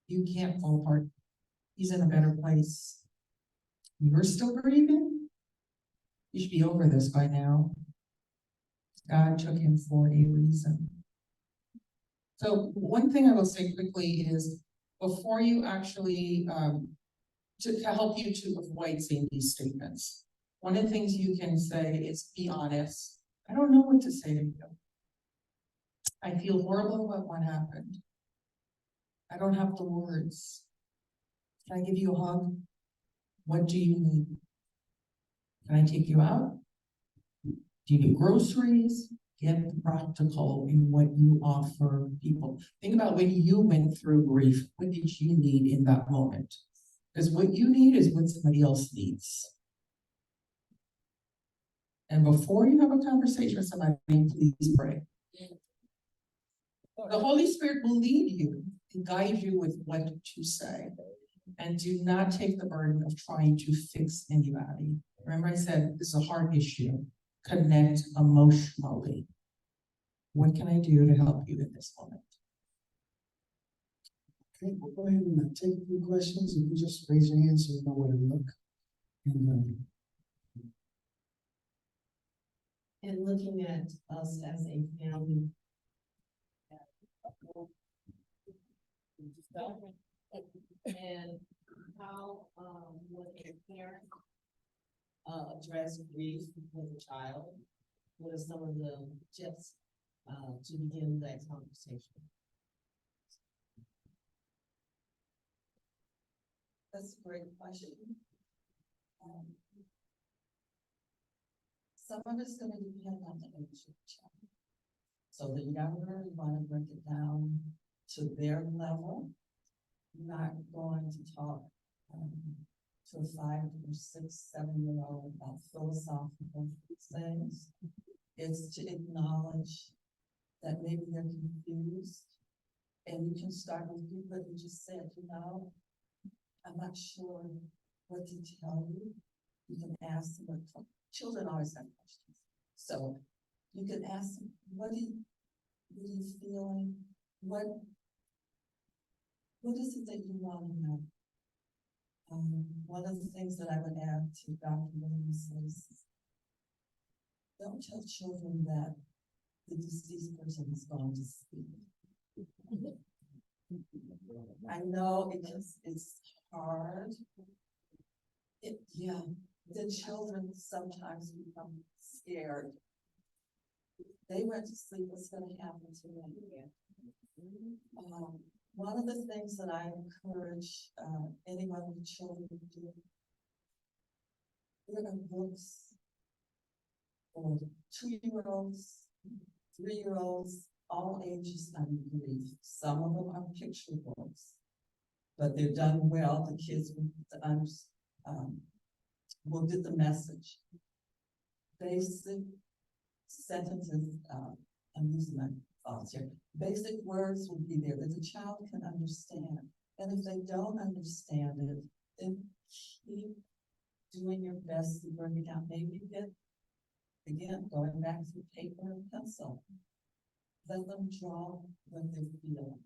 You can't fall apart. He's in a better place. You're still breathing. You should be over this by now. God took him for a reason. So one thing I will say quickly is, before you actually, to help you to avoid saying these statements, one of the things you can say is, be honest. I don't know what to say to you. I feel horrible about what happened. I don't have the words. Can I give you a hug? What do you need? Can I take you out? Do you need groceries? Get practical in what you offer people. Think about when you went through grief. What did you need in that moment? Because what you need is what somebody else needs. And before you have a conversation with somebody, please pray. The Holy Spirit will lead you and guide you with what to say. And do not take the burden of trying to fix anybody. Remember I said, this is a heart issue. Connect emotionally. What can I do to help you in this moment? Okay, we'll go ahead and take a few questions. You can just raise your hand so you know where to look. And, And looking at us as a family. And how, would a parent, address grief with a child? What are some of the tips, to begin that conversation? That's a great question. Some of it's gonna depend on the age of the child. So the younger, you wanna break it down to their level. You're not going to talk, to a 5 or 6, 7-year-old about philosophical things. It's to acknowledge that maybe they're confused. And you can start with what you just said, I'm not sure what to tell you. You can ask them, children always have questions. So you can ask them, what are you feeling? What is it that you want to know? One of the things that I would add to Dr. Williams is, don't tell children that the deceased person is going to speak. I know it's hard. The children sometimes become scared. They went to sleep, what's going to happen to them? One of the things that I encourage anyone with children to do, there are books for 2-year-olds, 3-year-olds, all ages study grief. Some of them are picture books, but they're done well. The kids will get the message. Basic sentences, I'm using my thoughts here. Basic words will be there that the child can understand. And if they don't understand it, then keep doing your best to bring it down. Maybe get, again, going back to paper and pencil. Let them draw what they feel.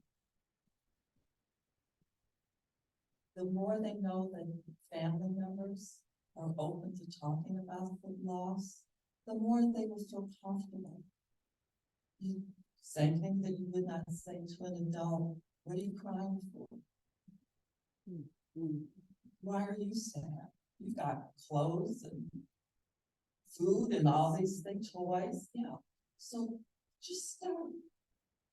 The more they know that family members are open to talking about the loss, the more they will feel comfortable. Same thing that you would not say to an adult, what are you crying for? Why are you sad? You've got clothes and food and all these things, toys, So just start,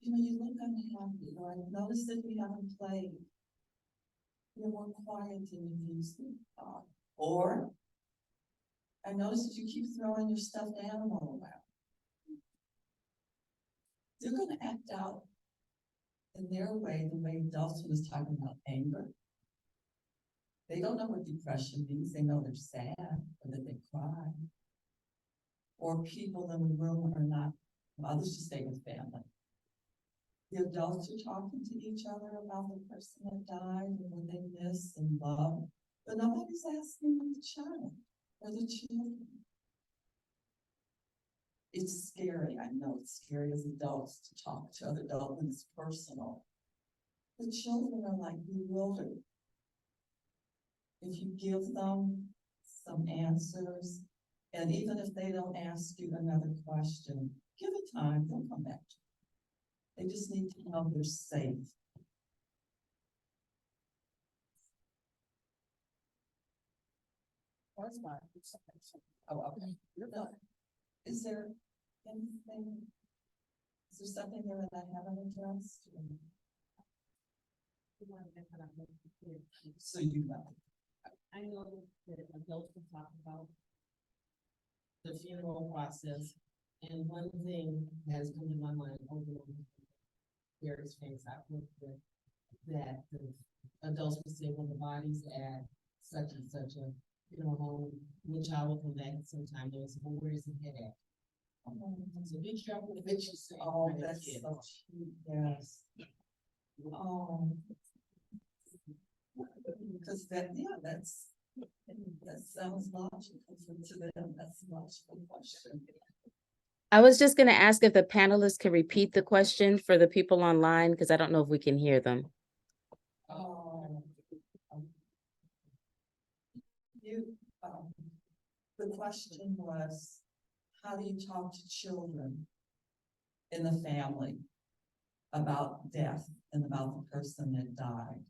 you look unhappy, or I noticed that you haven't played. You're more quiet than you used to are. Or I noticed that you keep throwing your stuffed animal around. They're going to act out in their way, the way Dalton was talking about anger. They don't know what depression means. They know they're sad or that they cry. Or people in the room are not, others just stay with family. The adults are talking to each other about the person that died and what they miss and love, but nobody's asking the child or the children. It's scary. I know it's scary as adults to talk to other adults when it's personal. The children are like bewildered. If you give them some answers, and even if they don't ask you another question, give it time, they'll come back to you. They just need to know they're safe. Where's my? Oh, okay. You're done. Is there anything? Is there something there that I haven't addressed? So you know. I know that adults will talk about the funeral process, and one thing has come to my mind over various things I've worked with, that the adults will say, when the body's at such and such a funeral home, the child will come back sometime. They'll say, well, where's the head at? So be careful with what you say. Oh, that's so cute. Yes. Oh. Because that sounds logical to them. That's a logical question. I was just going to ask if the panelists can repeat the question for the people online, because I don't know if we can hear them. Oh. You, the question was, how do you talk to children in the family about death and about the person that died?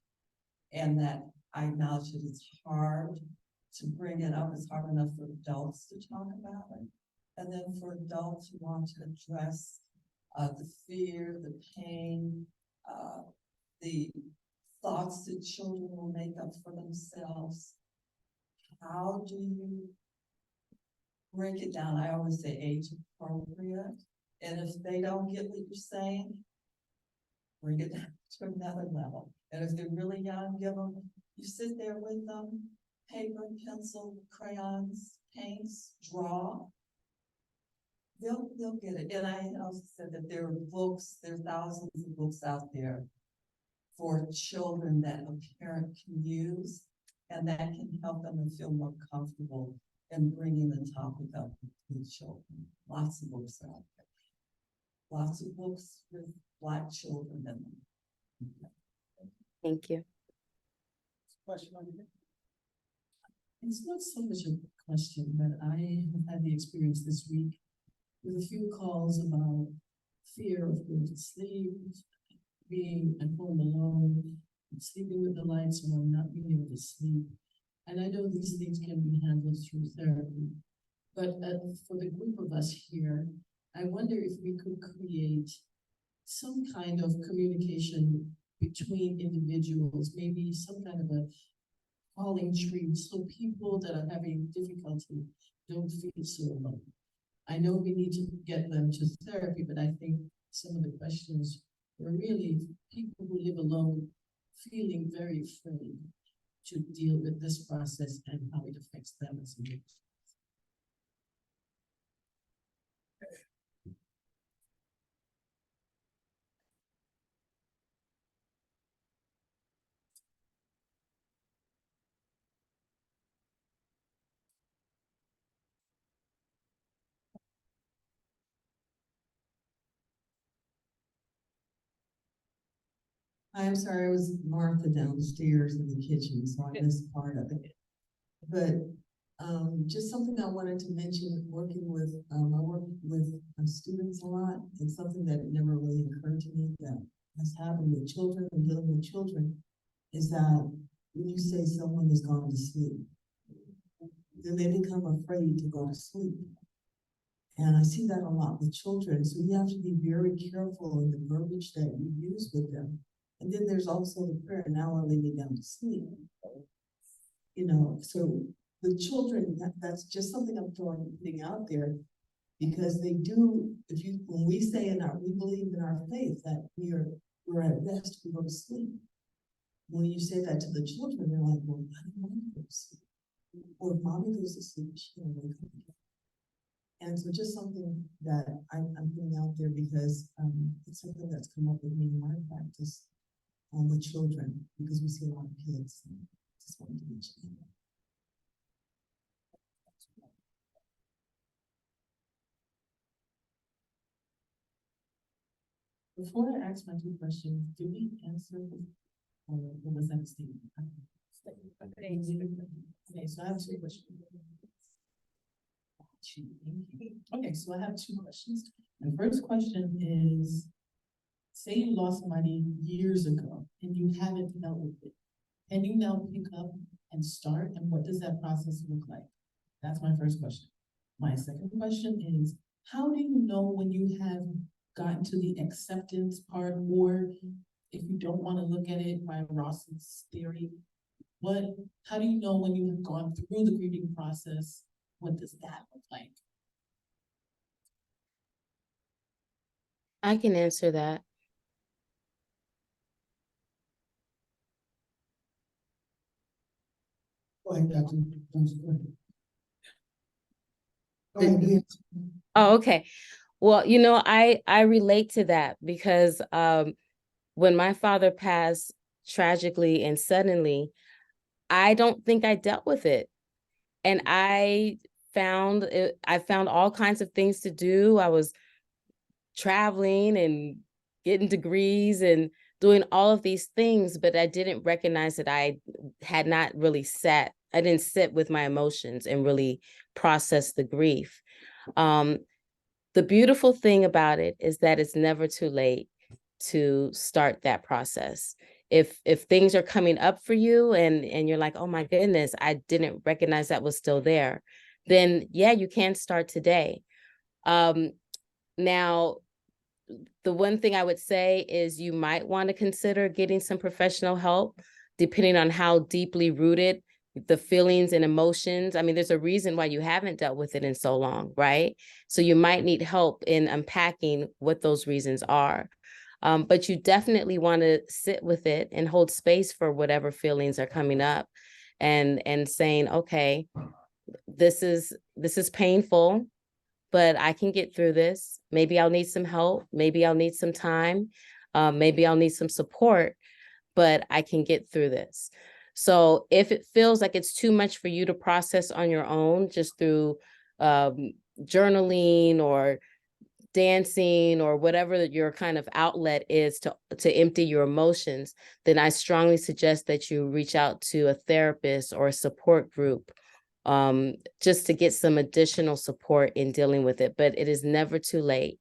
And that I acknowledge that it's hard to bring it up. It's hard enough for adults to talk about it. And then for adults who want to address the fear, the pain, the thoughts that children will make up for themselves. How do you break it down? I always say age appropriate. And if they don't get what you're saying, bring it down to another level. And if they're really young, you sit there with them, paper, pencil, crayons, paints, draw. They'll get it. And I also said that there are books, there are thousands of books out there for children that a parent can use, and that can help them to feel more comfortable in bringing the topic up with children. Lots of books out there. Lots of books with Black children in them. Thank you. Question on here. It's not so much a question, but I have had the experience this week with a few calls about fear of going to sleep, being at home alone, sleeping with the lights on, not being able to sleep. And I know these things can be handled through therapy, but for the group of us here, I wonder if we could create some kind of communication between individuals, maybe some kind of a calling tree, so people that are having difficulty don't feel so alone. I know we need to get them to therapy, but I think some of the questions were really people who live alone feeling very afraid to deal with this process and how it affects them as individuals. I'm sorry, I was Martha downstairs in the kitchen, so I missed part of it. But just something I wanted to mention, working with, I work with students a lot, and something that never really occurred to me that has happened with children and dealing with children is that when you say someone has gone to sleep, then they become afraid to go to sleep. And I see that a lot with children, so you have to be very careful in the verbiage that you use with them. And then there's also the prayer, now I lay me down to sleep. You know, so the children, that's just something I'm putting out there, because they do, when we say we believe in our faith that we're at rest, we go to sleep. When you say that to the children, they're like, well, I don't want to go to sleep. Or if mommy goes to sleep, she don't wake up again. And so just something that I'm putting out there, because it's something that's come up with me in my practice with children, because we see a lot of kids. Just wanted to mention that. Before I ask my two questions, did we answer, or was that a statement? Okay, so I have two questions. Okay, so I have two questions. My first question is, say you lost money years ago and you haven't dealt with it. Can you now pick up and start? And what does that process look like? That's my first question. My second question is, how do you know when you have gotten to the acceptance part, or if you don't want to look at it by Ross's theory, how do you know when you have gone through the grieving process? What does that look like? I can answer that. Go ahead, Dr. Jones, go ahead. Go ahead, Ian. Oh, okay. Well, I relate to that because when my father passed tragically and suddenly, I don't think I dealt with it. And I found all kinds of things to do. I was traveling and getting degrees and doing all of these things, but I didn't recognize that I had not really I didn't sit with my emotions and really process the grief. The beautiful thing about it is that it's never too late to start that process. If things are coming up for you and you're like, oh my goodness, I didn't recognize that was still there, then yeah, you can start today. Now, the one thing I would say is you might want to consider getting some professional help, depending on how deeply rooted the feelings and emotions. I mean, there's a reason why you haven't dealt with it in so long, right? So you might need help in unpacking what those reasons are. But you definitely want to sit with it and hold space for whatever feelings are coming up and saying, okay, this is painful, but I can get through this. Maybe I'll need some help. Maybe I'll need some time. Maybe I'll need some support, but I can get through this. So if it feels like it's too much for you to process on your own, just through journaling or dancing or whatever your kind of outlet is to empty your emotions, then I strongly suggest that you reach out to a therapist or a support group, just to get some additional support in dealing with it. But it is never too late.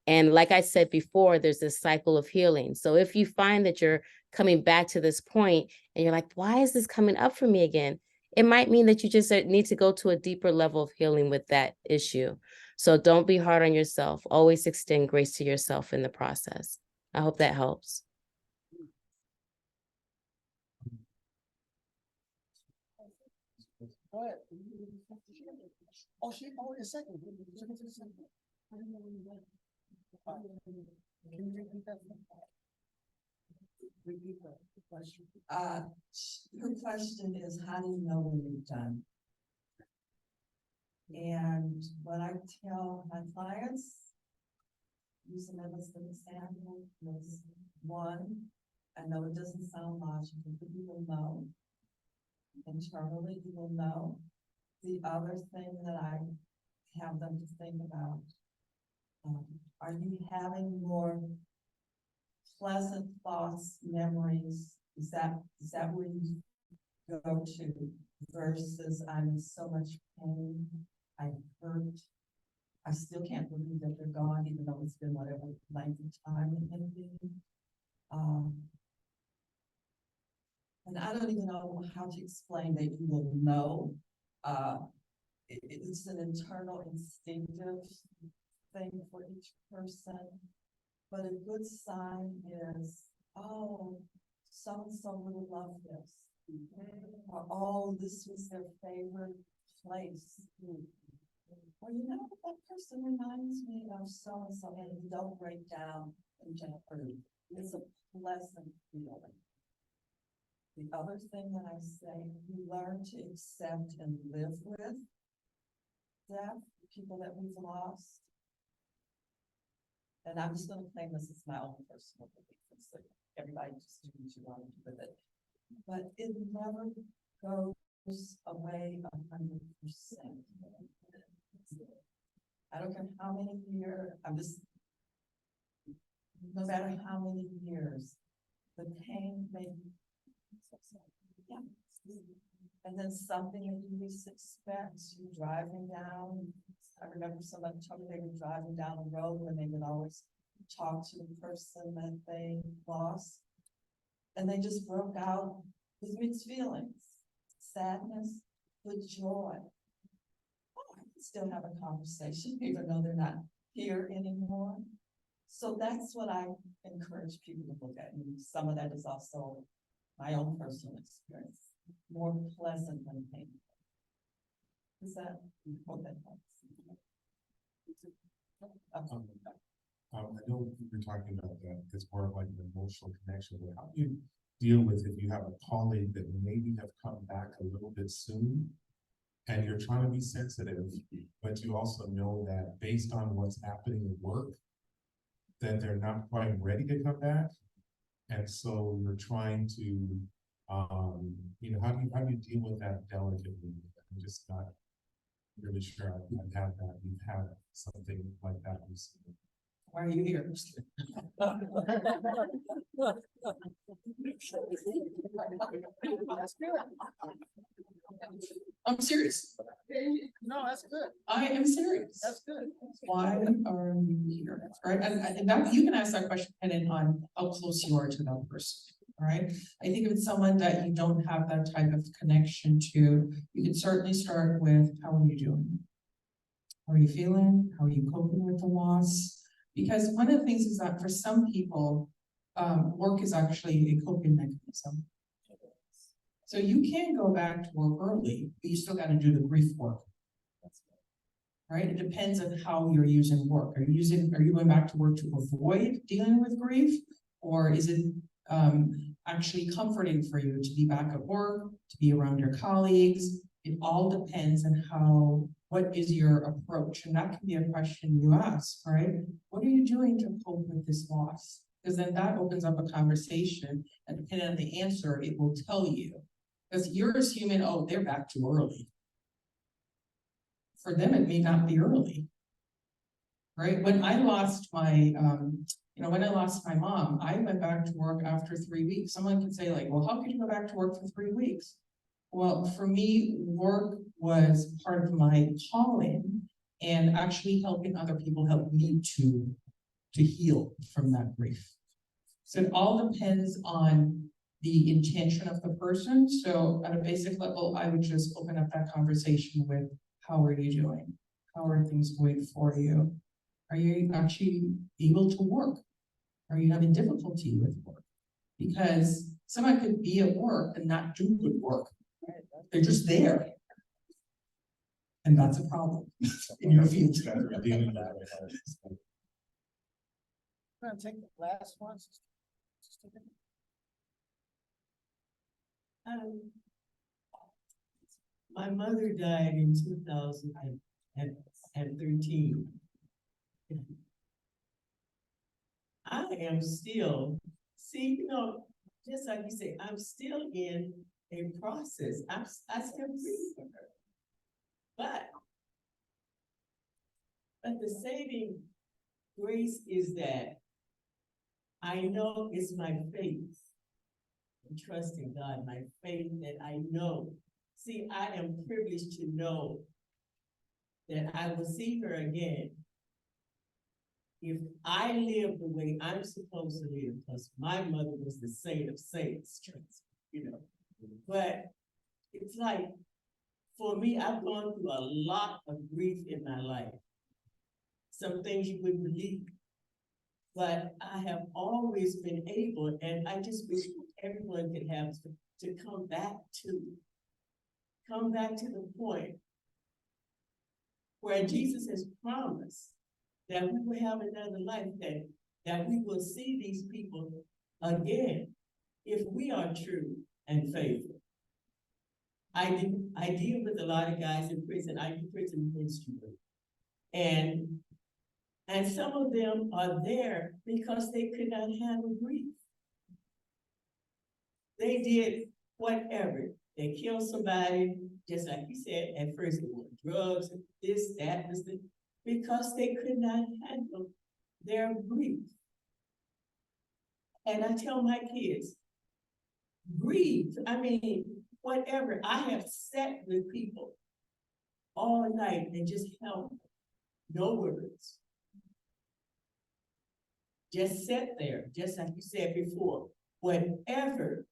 And like I said before, there's this cycle of healing. So if you find that you're coming back to this point and you're like, why is this coming up for me again? It might mean that you just need to go to a deeper level of healing with that issue. So don't be hard on yourself. Always extend grace to yourself in the process. I hope that helps. Go ahead. Oh, a second. Can you repeat that? Repeat the question. Her question is, how do you know when you're done? And what I tell my clients, using them as an example, is one, I know it doesn't sound logical, but you will know. Internally, you will know. The other thing that I have them to think about, are you having more pleasant thoughts, memories? Is that where you go to versus I'm in so much pain, I hurt, I still can't believe that they're gone, even though it's been whatever length of time it may be. And I don't even know how to explain that you will know. It's an internal instinctive thing for each person. But a good sign is, oh, so-and-so really loved this. Or, oh, this was their favorite place. Or, you know, that person reminds me of so-and-so, and you don't break down and jeopardy. It's a pleasant feeling. The other thing that I say, we learn to accept and live with death, people that we've lost. And I'm just going to claim this as my own personal belief. So everybody just do what you want to do with it. But it never goes away 100%. I don't care how many years, no matter how many years, the pain may, yeah. And then something that you least expect, you driving down. I remember somebody told me they were driving down the road when they would always talk to the person that they lost. And they just broke out with mixed feelings, sadness, with joy. Oh, I can still have a conversation, even though they're not here anymore. So that's what I encourage people to look at. And some of that is also my own personal experience, more pleasant than painful. Is that what that helps? I know you're talking about that. It's more of like an emotional connection. But how do you deal with if you have a colleague that maybe have come back a little bit soon, and you're trying to be sensitive, but you also know that based on what's happening at work, that they're not quite ready to come back, and so you're trying to, you know, how do you deal with that delicately? I'm just not really sure I've had that. You've had something like that recently. Why are you here? I'm serious. No, that's good. I am serious. That's good. Why are you here? Right, and that, you can ask that question depending on how close you are to that person, right? I think if it's someone that you don't have that type of connection to, you can certainly start with, how are you doing? How are you feeling? How are you coping with the loss? Because one of the things is that for some people, work is actually a coping mechanism. So you can go back to work early, but you still gotta do the grief work. Right, it depends on how you're using work. Are you going back to work to avoid dealing with grief? Or is it actually comforting for you to be back at work, to be around your colleagues? It all depends on what is your approach? And that can be a question you ask, right? What are you doing to cope with this loss? Because then that opens up a conversation, and depending on the answer, it will tell you. Because you're assuming, oh, they're back too early. For them, it may not be early. Right? When I lost my, when I lost my mom, I went back to work after 3 weeks. Someone could say like, well, how could you go back to work for 3 weeks? Well, for me, work was part of my calling, and actually helping other people helped me to heal from that grief. So it all depends on the intention of the person. So at a basic level, I would just open up that conversation with, how are you doing? How are things going for you? Are you actually able to work? Are you having difficulty with work? Because someone could be at work and not do good work. They're just there. And that's a problem in your field. Dealing with that. I'm gonna take the last one. My mother died in 2013. I am still, just like you say, I'm still in a process. I still grieve for her. But the saving grace is that I know it's my faith. And trust in God, my faith that I know. See, I am privileged to know that I will see her again if I live the way I'm supposed to live, because my mother was the saint of saints, But it's like, for me, I've gone through a lot of grief in my life. Some things you wouldn't believe. But I have always been able, and I just wish everyone could have to come back to the point where Jesus has promised that we will have another life, that we will see these people again if we are true and faithful. I deal with a lot of guys in prison. I do prison ministry. And some of them are there because they could not handle grief. They did whatever. They killed somebody, just like you said, at first they wanted drugs, this, that, because they could not handle their grief. And I tell my kids, grieve. I mean, whatever. I have sat with people all night and just held no words. Just sit there, just like you said before. Whatever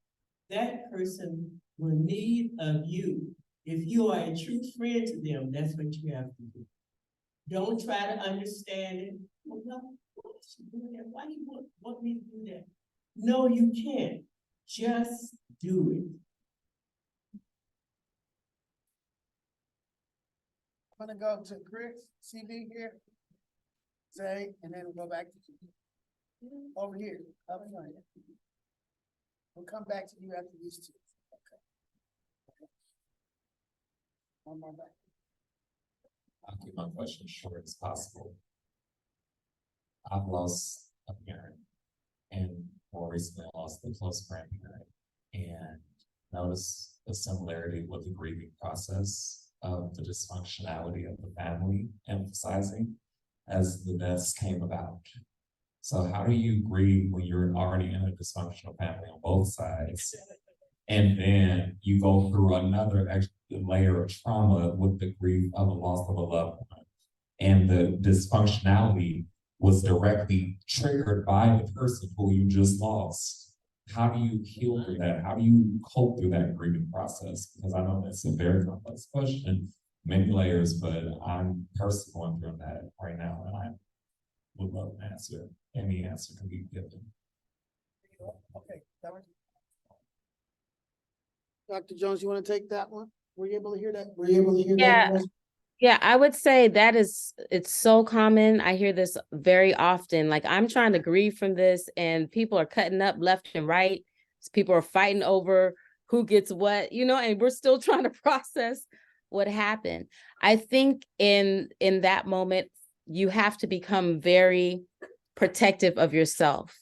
that person will need of you, if you are a true friend to them, that's what you have to do. Don't try to understand it. Well, why is she doing that? Why do you want me to do that? No, you can't. Just do it. I'm gonna go to Chris, CD here. Say, and then we'll go back to you. Over here, up front. We'll come back to you after these two. Okay. One more back. I'll keep my question short as possible. I've lost a parent, and more recently I lost a close grandparent, and noticed a similarity with the grieving process of the dysfunctionality of the family, emphasizing as the deaths came about. So how do you grieve when you're already in a dysfunctional family on both sides? And then you go through another extra layer of trauma with the grief of the loss of a loved one. And the dysfunctionality was directly triggered by the person who you just lost. How do you heal through that? How do you cope through that grieving process? Because I know that's a very complex question, many layers, but I'm personally going through that right now, and I would love an answer. Any answer can be given. Okay. Dr. Jones, you want to take that one? Were you able to hear that? Were you able to hear Yeah. that? Yeah, I would say it's so common. I hear this very often. Like, I'm trying to grieve from this and people are cutting up left and right. People are fighting over who gets what, and we're still trying to process what happened. I think in that moment, you have to become very protective of yourself,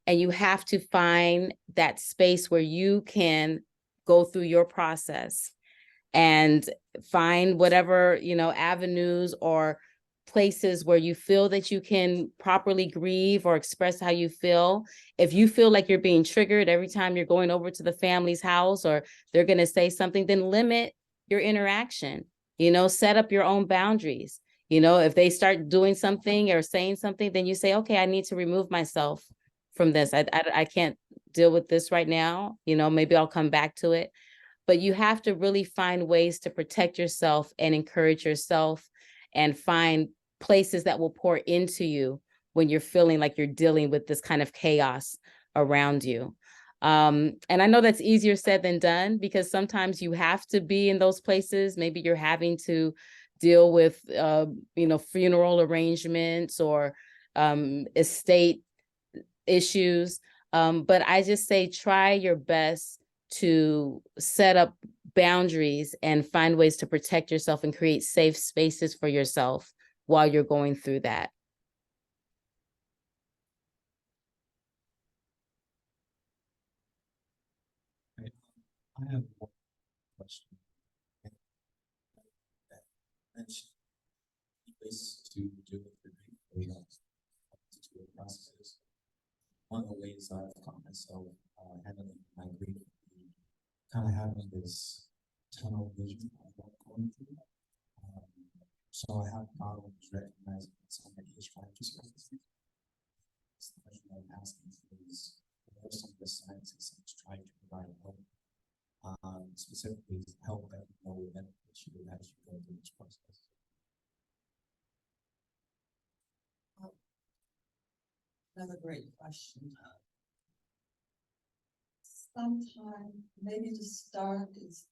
and you have to find that space where you can go through your process and find whatever, avenues or places where you feel that you can properly grieve or express how you feel. If you feel like you're being triggered every time you're going over to the family's house or they're going to say something, then limit your interaction, set up your own boundaries. If they start doing something or saying something, then you say, okay, I need to remove myself from this. I can't deal with this right now. Maybe I'll come back to it. But you have to really find ways to protect yourself and encourage yourself and find places that will pour into you when you're feeling like you're dealing with this kind of chaos around you. And I know that's easier said than done, because sometimes you have to be in those places. Maybe you're having to deal with, funeral arrangements or estate issues. But I just say, try your best to set up boundaries and find ways to protect yourself and create safe spaces for yourself while you're going through that. I have one question. Mentioned ways to do with the grief, to do the processes. One of the ways I've caught myself handling my grief, kind of having this tunnel vision of what I'm going through. So I have problems recognizing that somebody is trying to surface it. The question I'm asking is, what are some of the signs that someone's trying to provide help? Specifically help that you know will benefit you as you go through this process. Another great question. Sometimes maybe to start is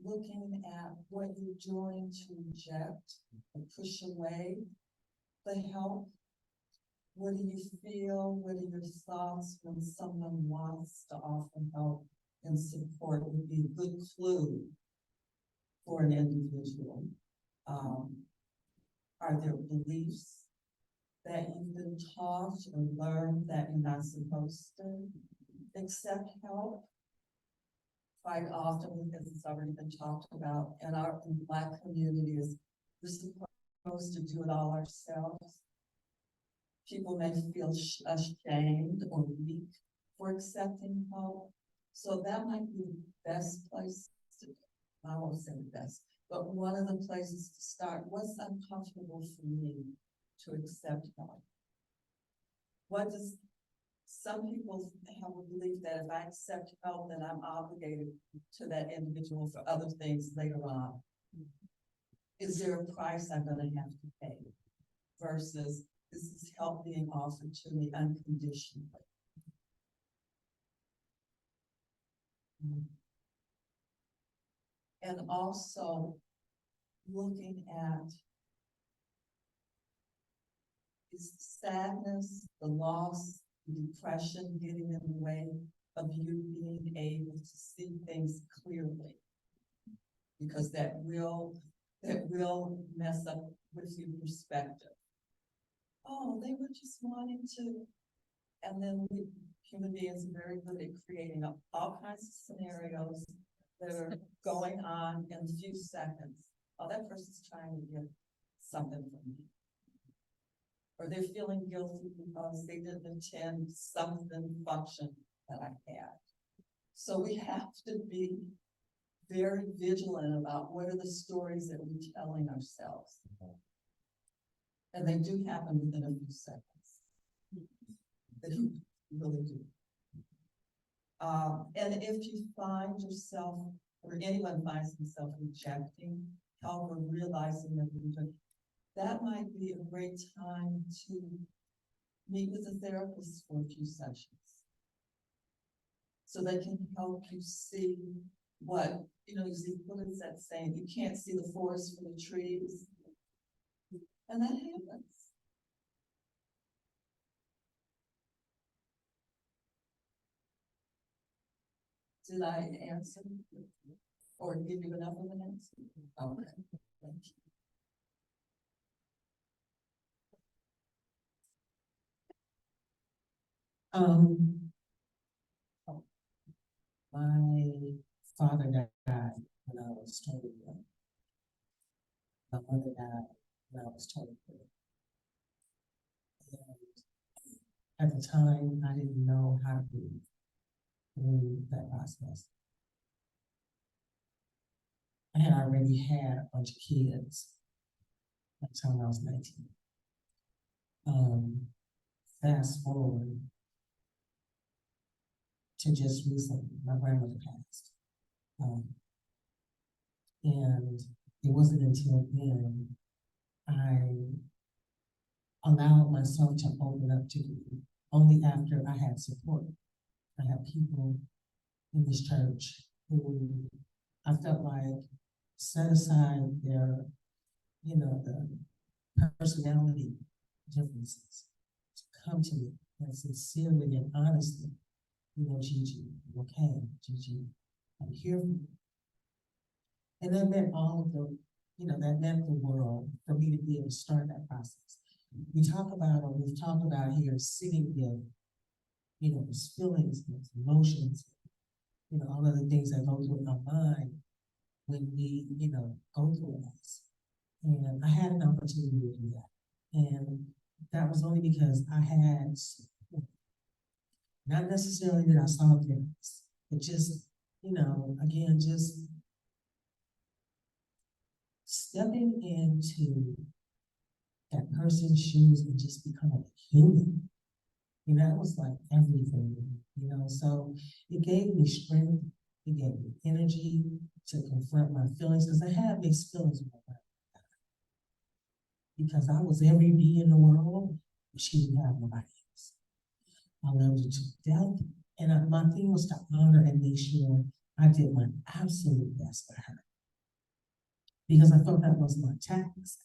looking at what you're doing to reject and push away the help. What do you feel? What are your thoughts when someone wants to offer help and support? Would be a good clue for an individual. Are there beliefs that you've been taught or learned that you're not supposed to accept help? Quite often, because it's already been talked about, in our Black communities, we're supposed to do it all ourselves. People may feel ashamed or weak for accepting help. So that might be the best place to, I won't say the best, but one of the places to start. What's uncomfortable for me to accept help? What does, some people have a belief that if I accept help, then I'm obligated to that individual for other things later on. Is there a price I'm gonna have to pay? Versus, this is help being offered to me unconditionally. And also looking at, is sadness, the loss, the depression getting in the way of you being able to see things clearly? Because that will mess up with your perspective. Oh, they were just wanting to, and then human beings are very good at creating up all kinds of scenarios that are going on in a few seconds. Oh, that person's trying to get something from me. or they're feeling guilty because they didn't attend something function that I had. So we have to be very vigilant about what are the stories that we're telling ourselves. And they do happen within a few seconds. They really do. And if you find yourself, or anyone finds himself rejecting help or realizing that that might be a great time to meet with a therapist for a few sessions. So they can help you see what, you see, what is that saying? You can't see the forest for the trees. And that happens. Did I answer or give you enough of an answer? Okay, thank you. My father died when I was 21. My mother died when I was 23. And at the time, I didn't know how to grieve through that process. I had already had a bunch of kids by the time I was 19. Fast forward to just recently, my grandmother passed. And it wasn't until then I allowed myself to open up to grief, only after I had support. I had people in this church who I felt like set aside their, the personality differences to come to me and sincerely and honestly, Gigi, you okay? Gigi, I'm here for you. And that meant all of the, that meant the world for me to be able to start that process. We've talked about here sitting with, those feelings, those emotions, all of the things that go through our mind when we, go through this. And I had an opportunity to do that. And that was only because I had support. Not necessarily that I saw things, but just, again, just stepping into that person's shoes and just becoming a human. That was like everything, so it gave me strength, it gave me energy to confront my feelings, because I had mixed feelings with my grandmother. Because I was every bee in the world, but she didn't have nobody else. I loved her to death, and my thing was to honor and make sure I did my absolute best for her. Because I thought that was my task.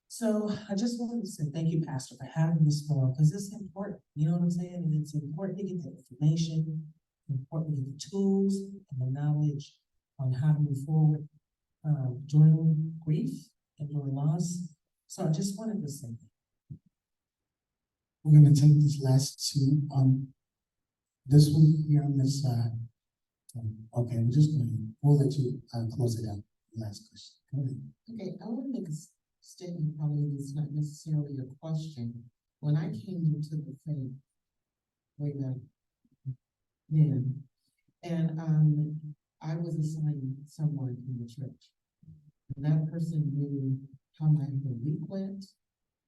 So I just wanted to say thank you, Pastor, for having this forum, because it's important, you know what I'm saying? And it's important to get the information, important to get the tools and the knowledge on how to move forward during grief and during loss. So I just wanted to say that. We're gonna take these last two, this one here on this side. Okay, we'll let you close it out. Last question. Go ahead. Okay, I want to make a statement, probably it's not necessarily a question. When I came into the faith way back then, and I was assigned someone in the church. And that person knew how my week went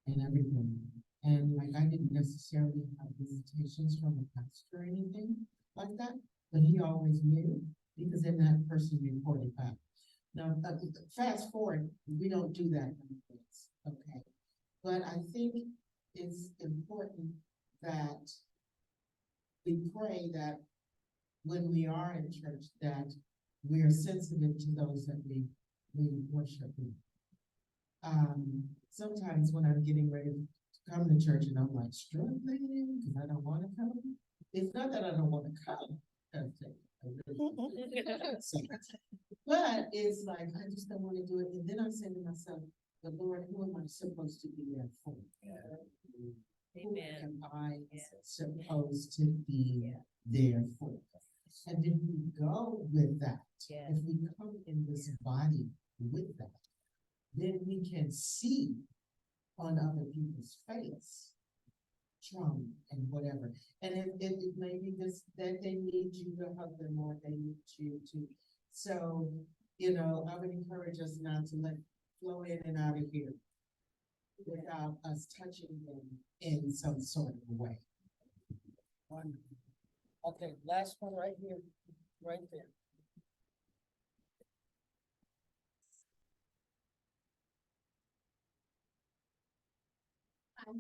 and everything. And like I didn't necessarily have visitations from a pastor or anything like that, but he always knew because then that person reported back. Now, fast forward, we don't do that nowadays, okay? But I think it's important that we pray that when we are in church, that we are sensitive to those that we worship. Sometimes when I'm getting ready to come to church and I'm like struggling because I don't want to come, it's not that I don't want to come. But it's like, I just don't want to do it. And then I say to myself, but Lord, who am I supposed to be there for? Who am I supposed to be there for? And if we go with that, if we come in this body with that, then we can see on other people's face. Trauma and whatever, and it may be this, that they need you to hug them or they need you to, so, you know, I would encourage us not to let flow in and out of here without us touching them in some sort of way. Wonderful. Okay, last one right here, right there.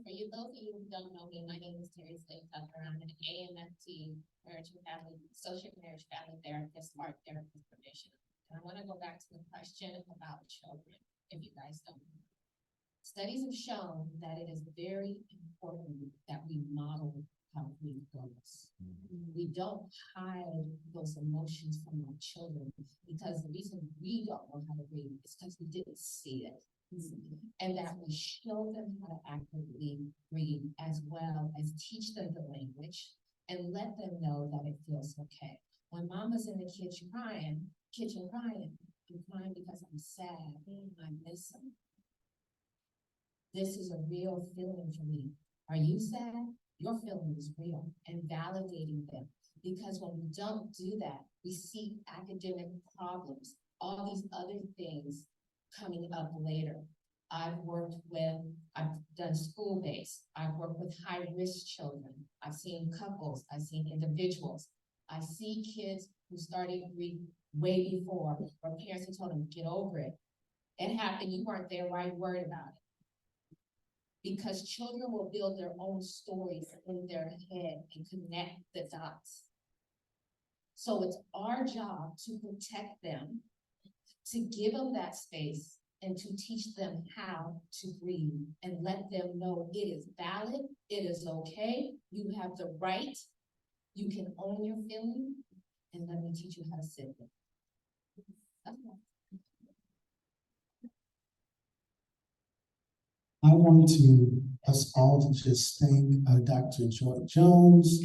For you, those of you who don't know me, my name is Terry Slade Tucker. I'm an AMFT marriage and family, associate marriage family therapist, art therapist practitioner. And I want to go back to the question about children, if you guys don't know. Studies have shown that it is very important that we model healthy goals. We don't hide those emotions from our children because the reason we don't know how to read is because we didn't see it. And that we show them how to accurately read as well as teach them the language and let them know that it feels okay. When mama's in the kitchen crying, I'm crying because I'm sad, I miss them. This is a real feeling for me. Are you sad? Your feeling is real, and validating them. Because when we don't do that, we see academic problems, all these other things coming up later. I've done school-based, I've worked with high-risk children, I've seen couples, I've seen individuals. I see kids who started to read way before, or parents who told them, get over it. It happened, you weren't there, why are you worried about it? Because children will build their own stories in their head and connect the dots. So it's our job to protect them, to give them that space, and to teach them how to breathe and let them know it is valid, it is okay, you have the right, you can own your feeling, and let me teach you how to sit with it. I want us all to just thank Dr. Joy Jones,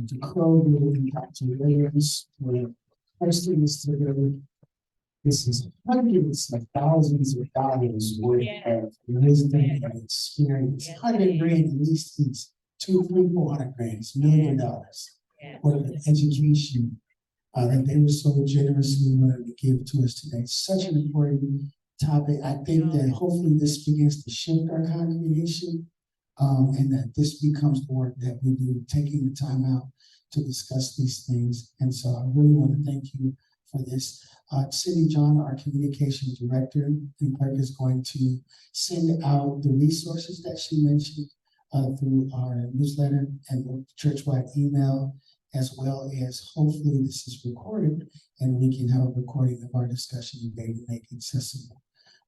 Dr. Kroger, and Dr. Williams for hosting this together. This is hundreds of thousands of dollars worth of wisdom and experience. 100 grand at least each, 400 grand, it's $1 million worth of education that they were so generously willing to give to us today. Such an important topic. I think that hopefully this begins to shift our congregation, and that this becomes the work that we do, taking the time out to discuss these things. And so I really want to thank you for this. Cindy John, our communication director and clerk, is going to send out the resources that she mentioned through our newsletter and churchwide email, as well as hopefully this is recorded and we can have a recording of our discussion today to make it accessible.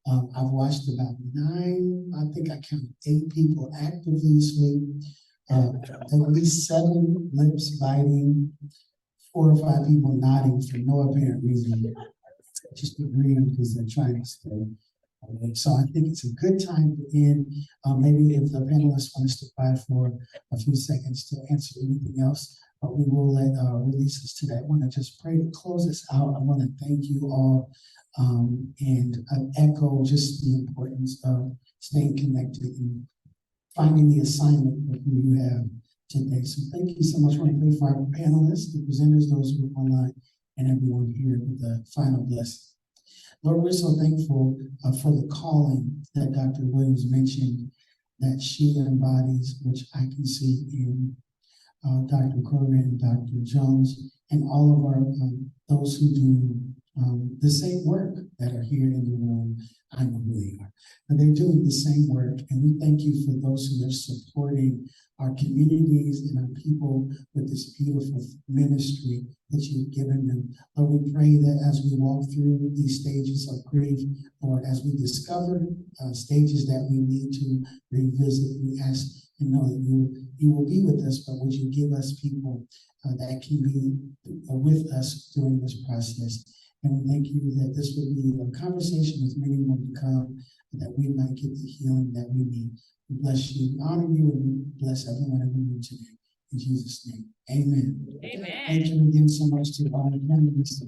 I've watched about 9, I think I counted 8 people actively sleep, at least 7 lips biting, 4 or 5 people nodding for no apparent reason, just agreeing because they're trying to stay awake. So I think it's a good time to end. Maybe if the panelists want to stick by for a few seconds to answer anything else, but we will let release this today. I want to just pray to close this out. I want to thank you all and echo just the importance of staying connected and finding the assignment that you have today. So thank you so much. I want to pray for our panelists, the presenters, those who are online, and everyone here with the final blessing. Lord, we're so thankful for the calling that Dr. Williams mentioned that she embodies, which I can see in Dr. Kroger and Dr. Jones, and all of our those who do the same work that are here in the room. I know who they are, but they're doing the same work, and we thank you for those who are supporting our communities and our people with this beautiful ministry that you've given them. Lord, we pray that as we walk through these stages of grief, or as we discover stages that we need to revisit, we ask and know that you will be with us, but would you give us people that can be with us during this process. And we thank you that this will be a conversation with many more to come, that we might get the healing that we need. We bless you, honor you, and we bless everyone in the room today. In Jesus' name, amen. Amen. Thank you again so much to all the panelists.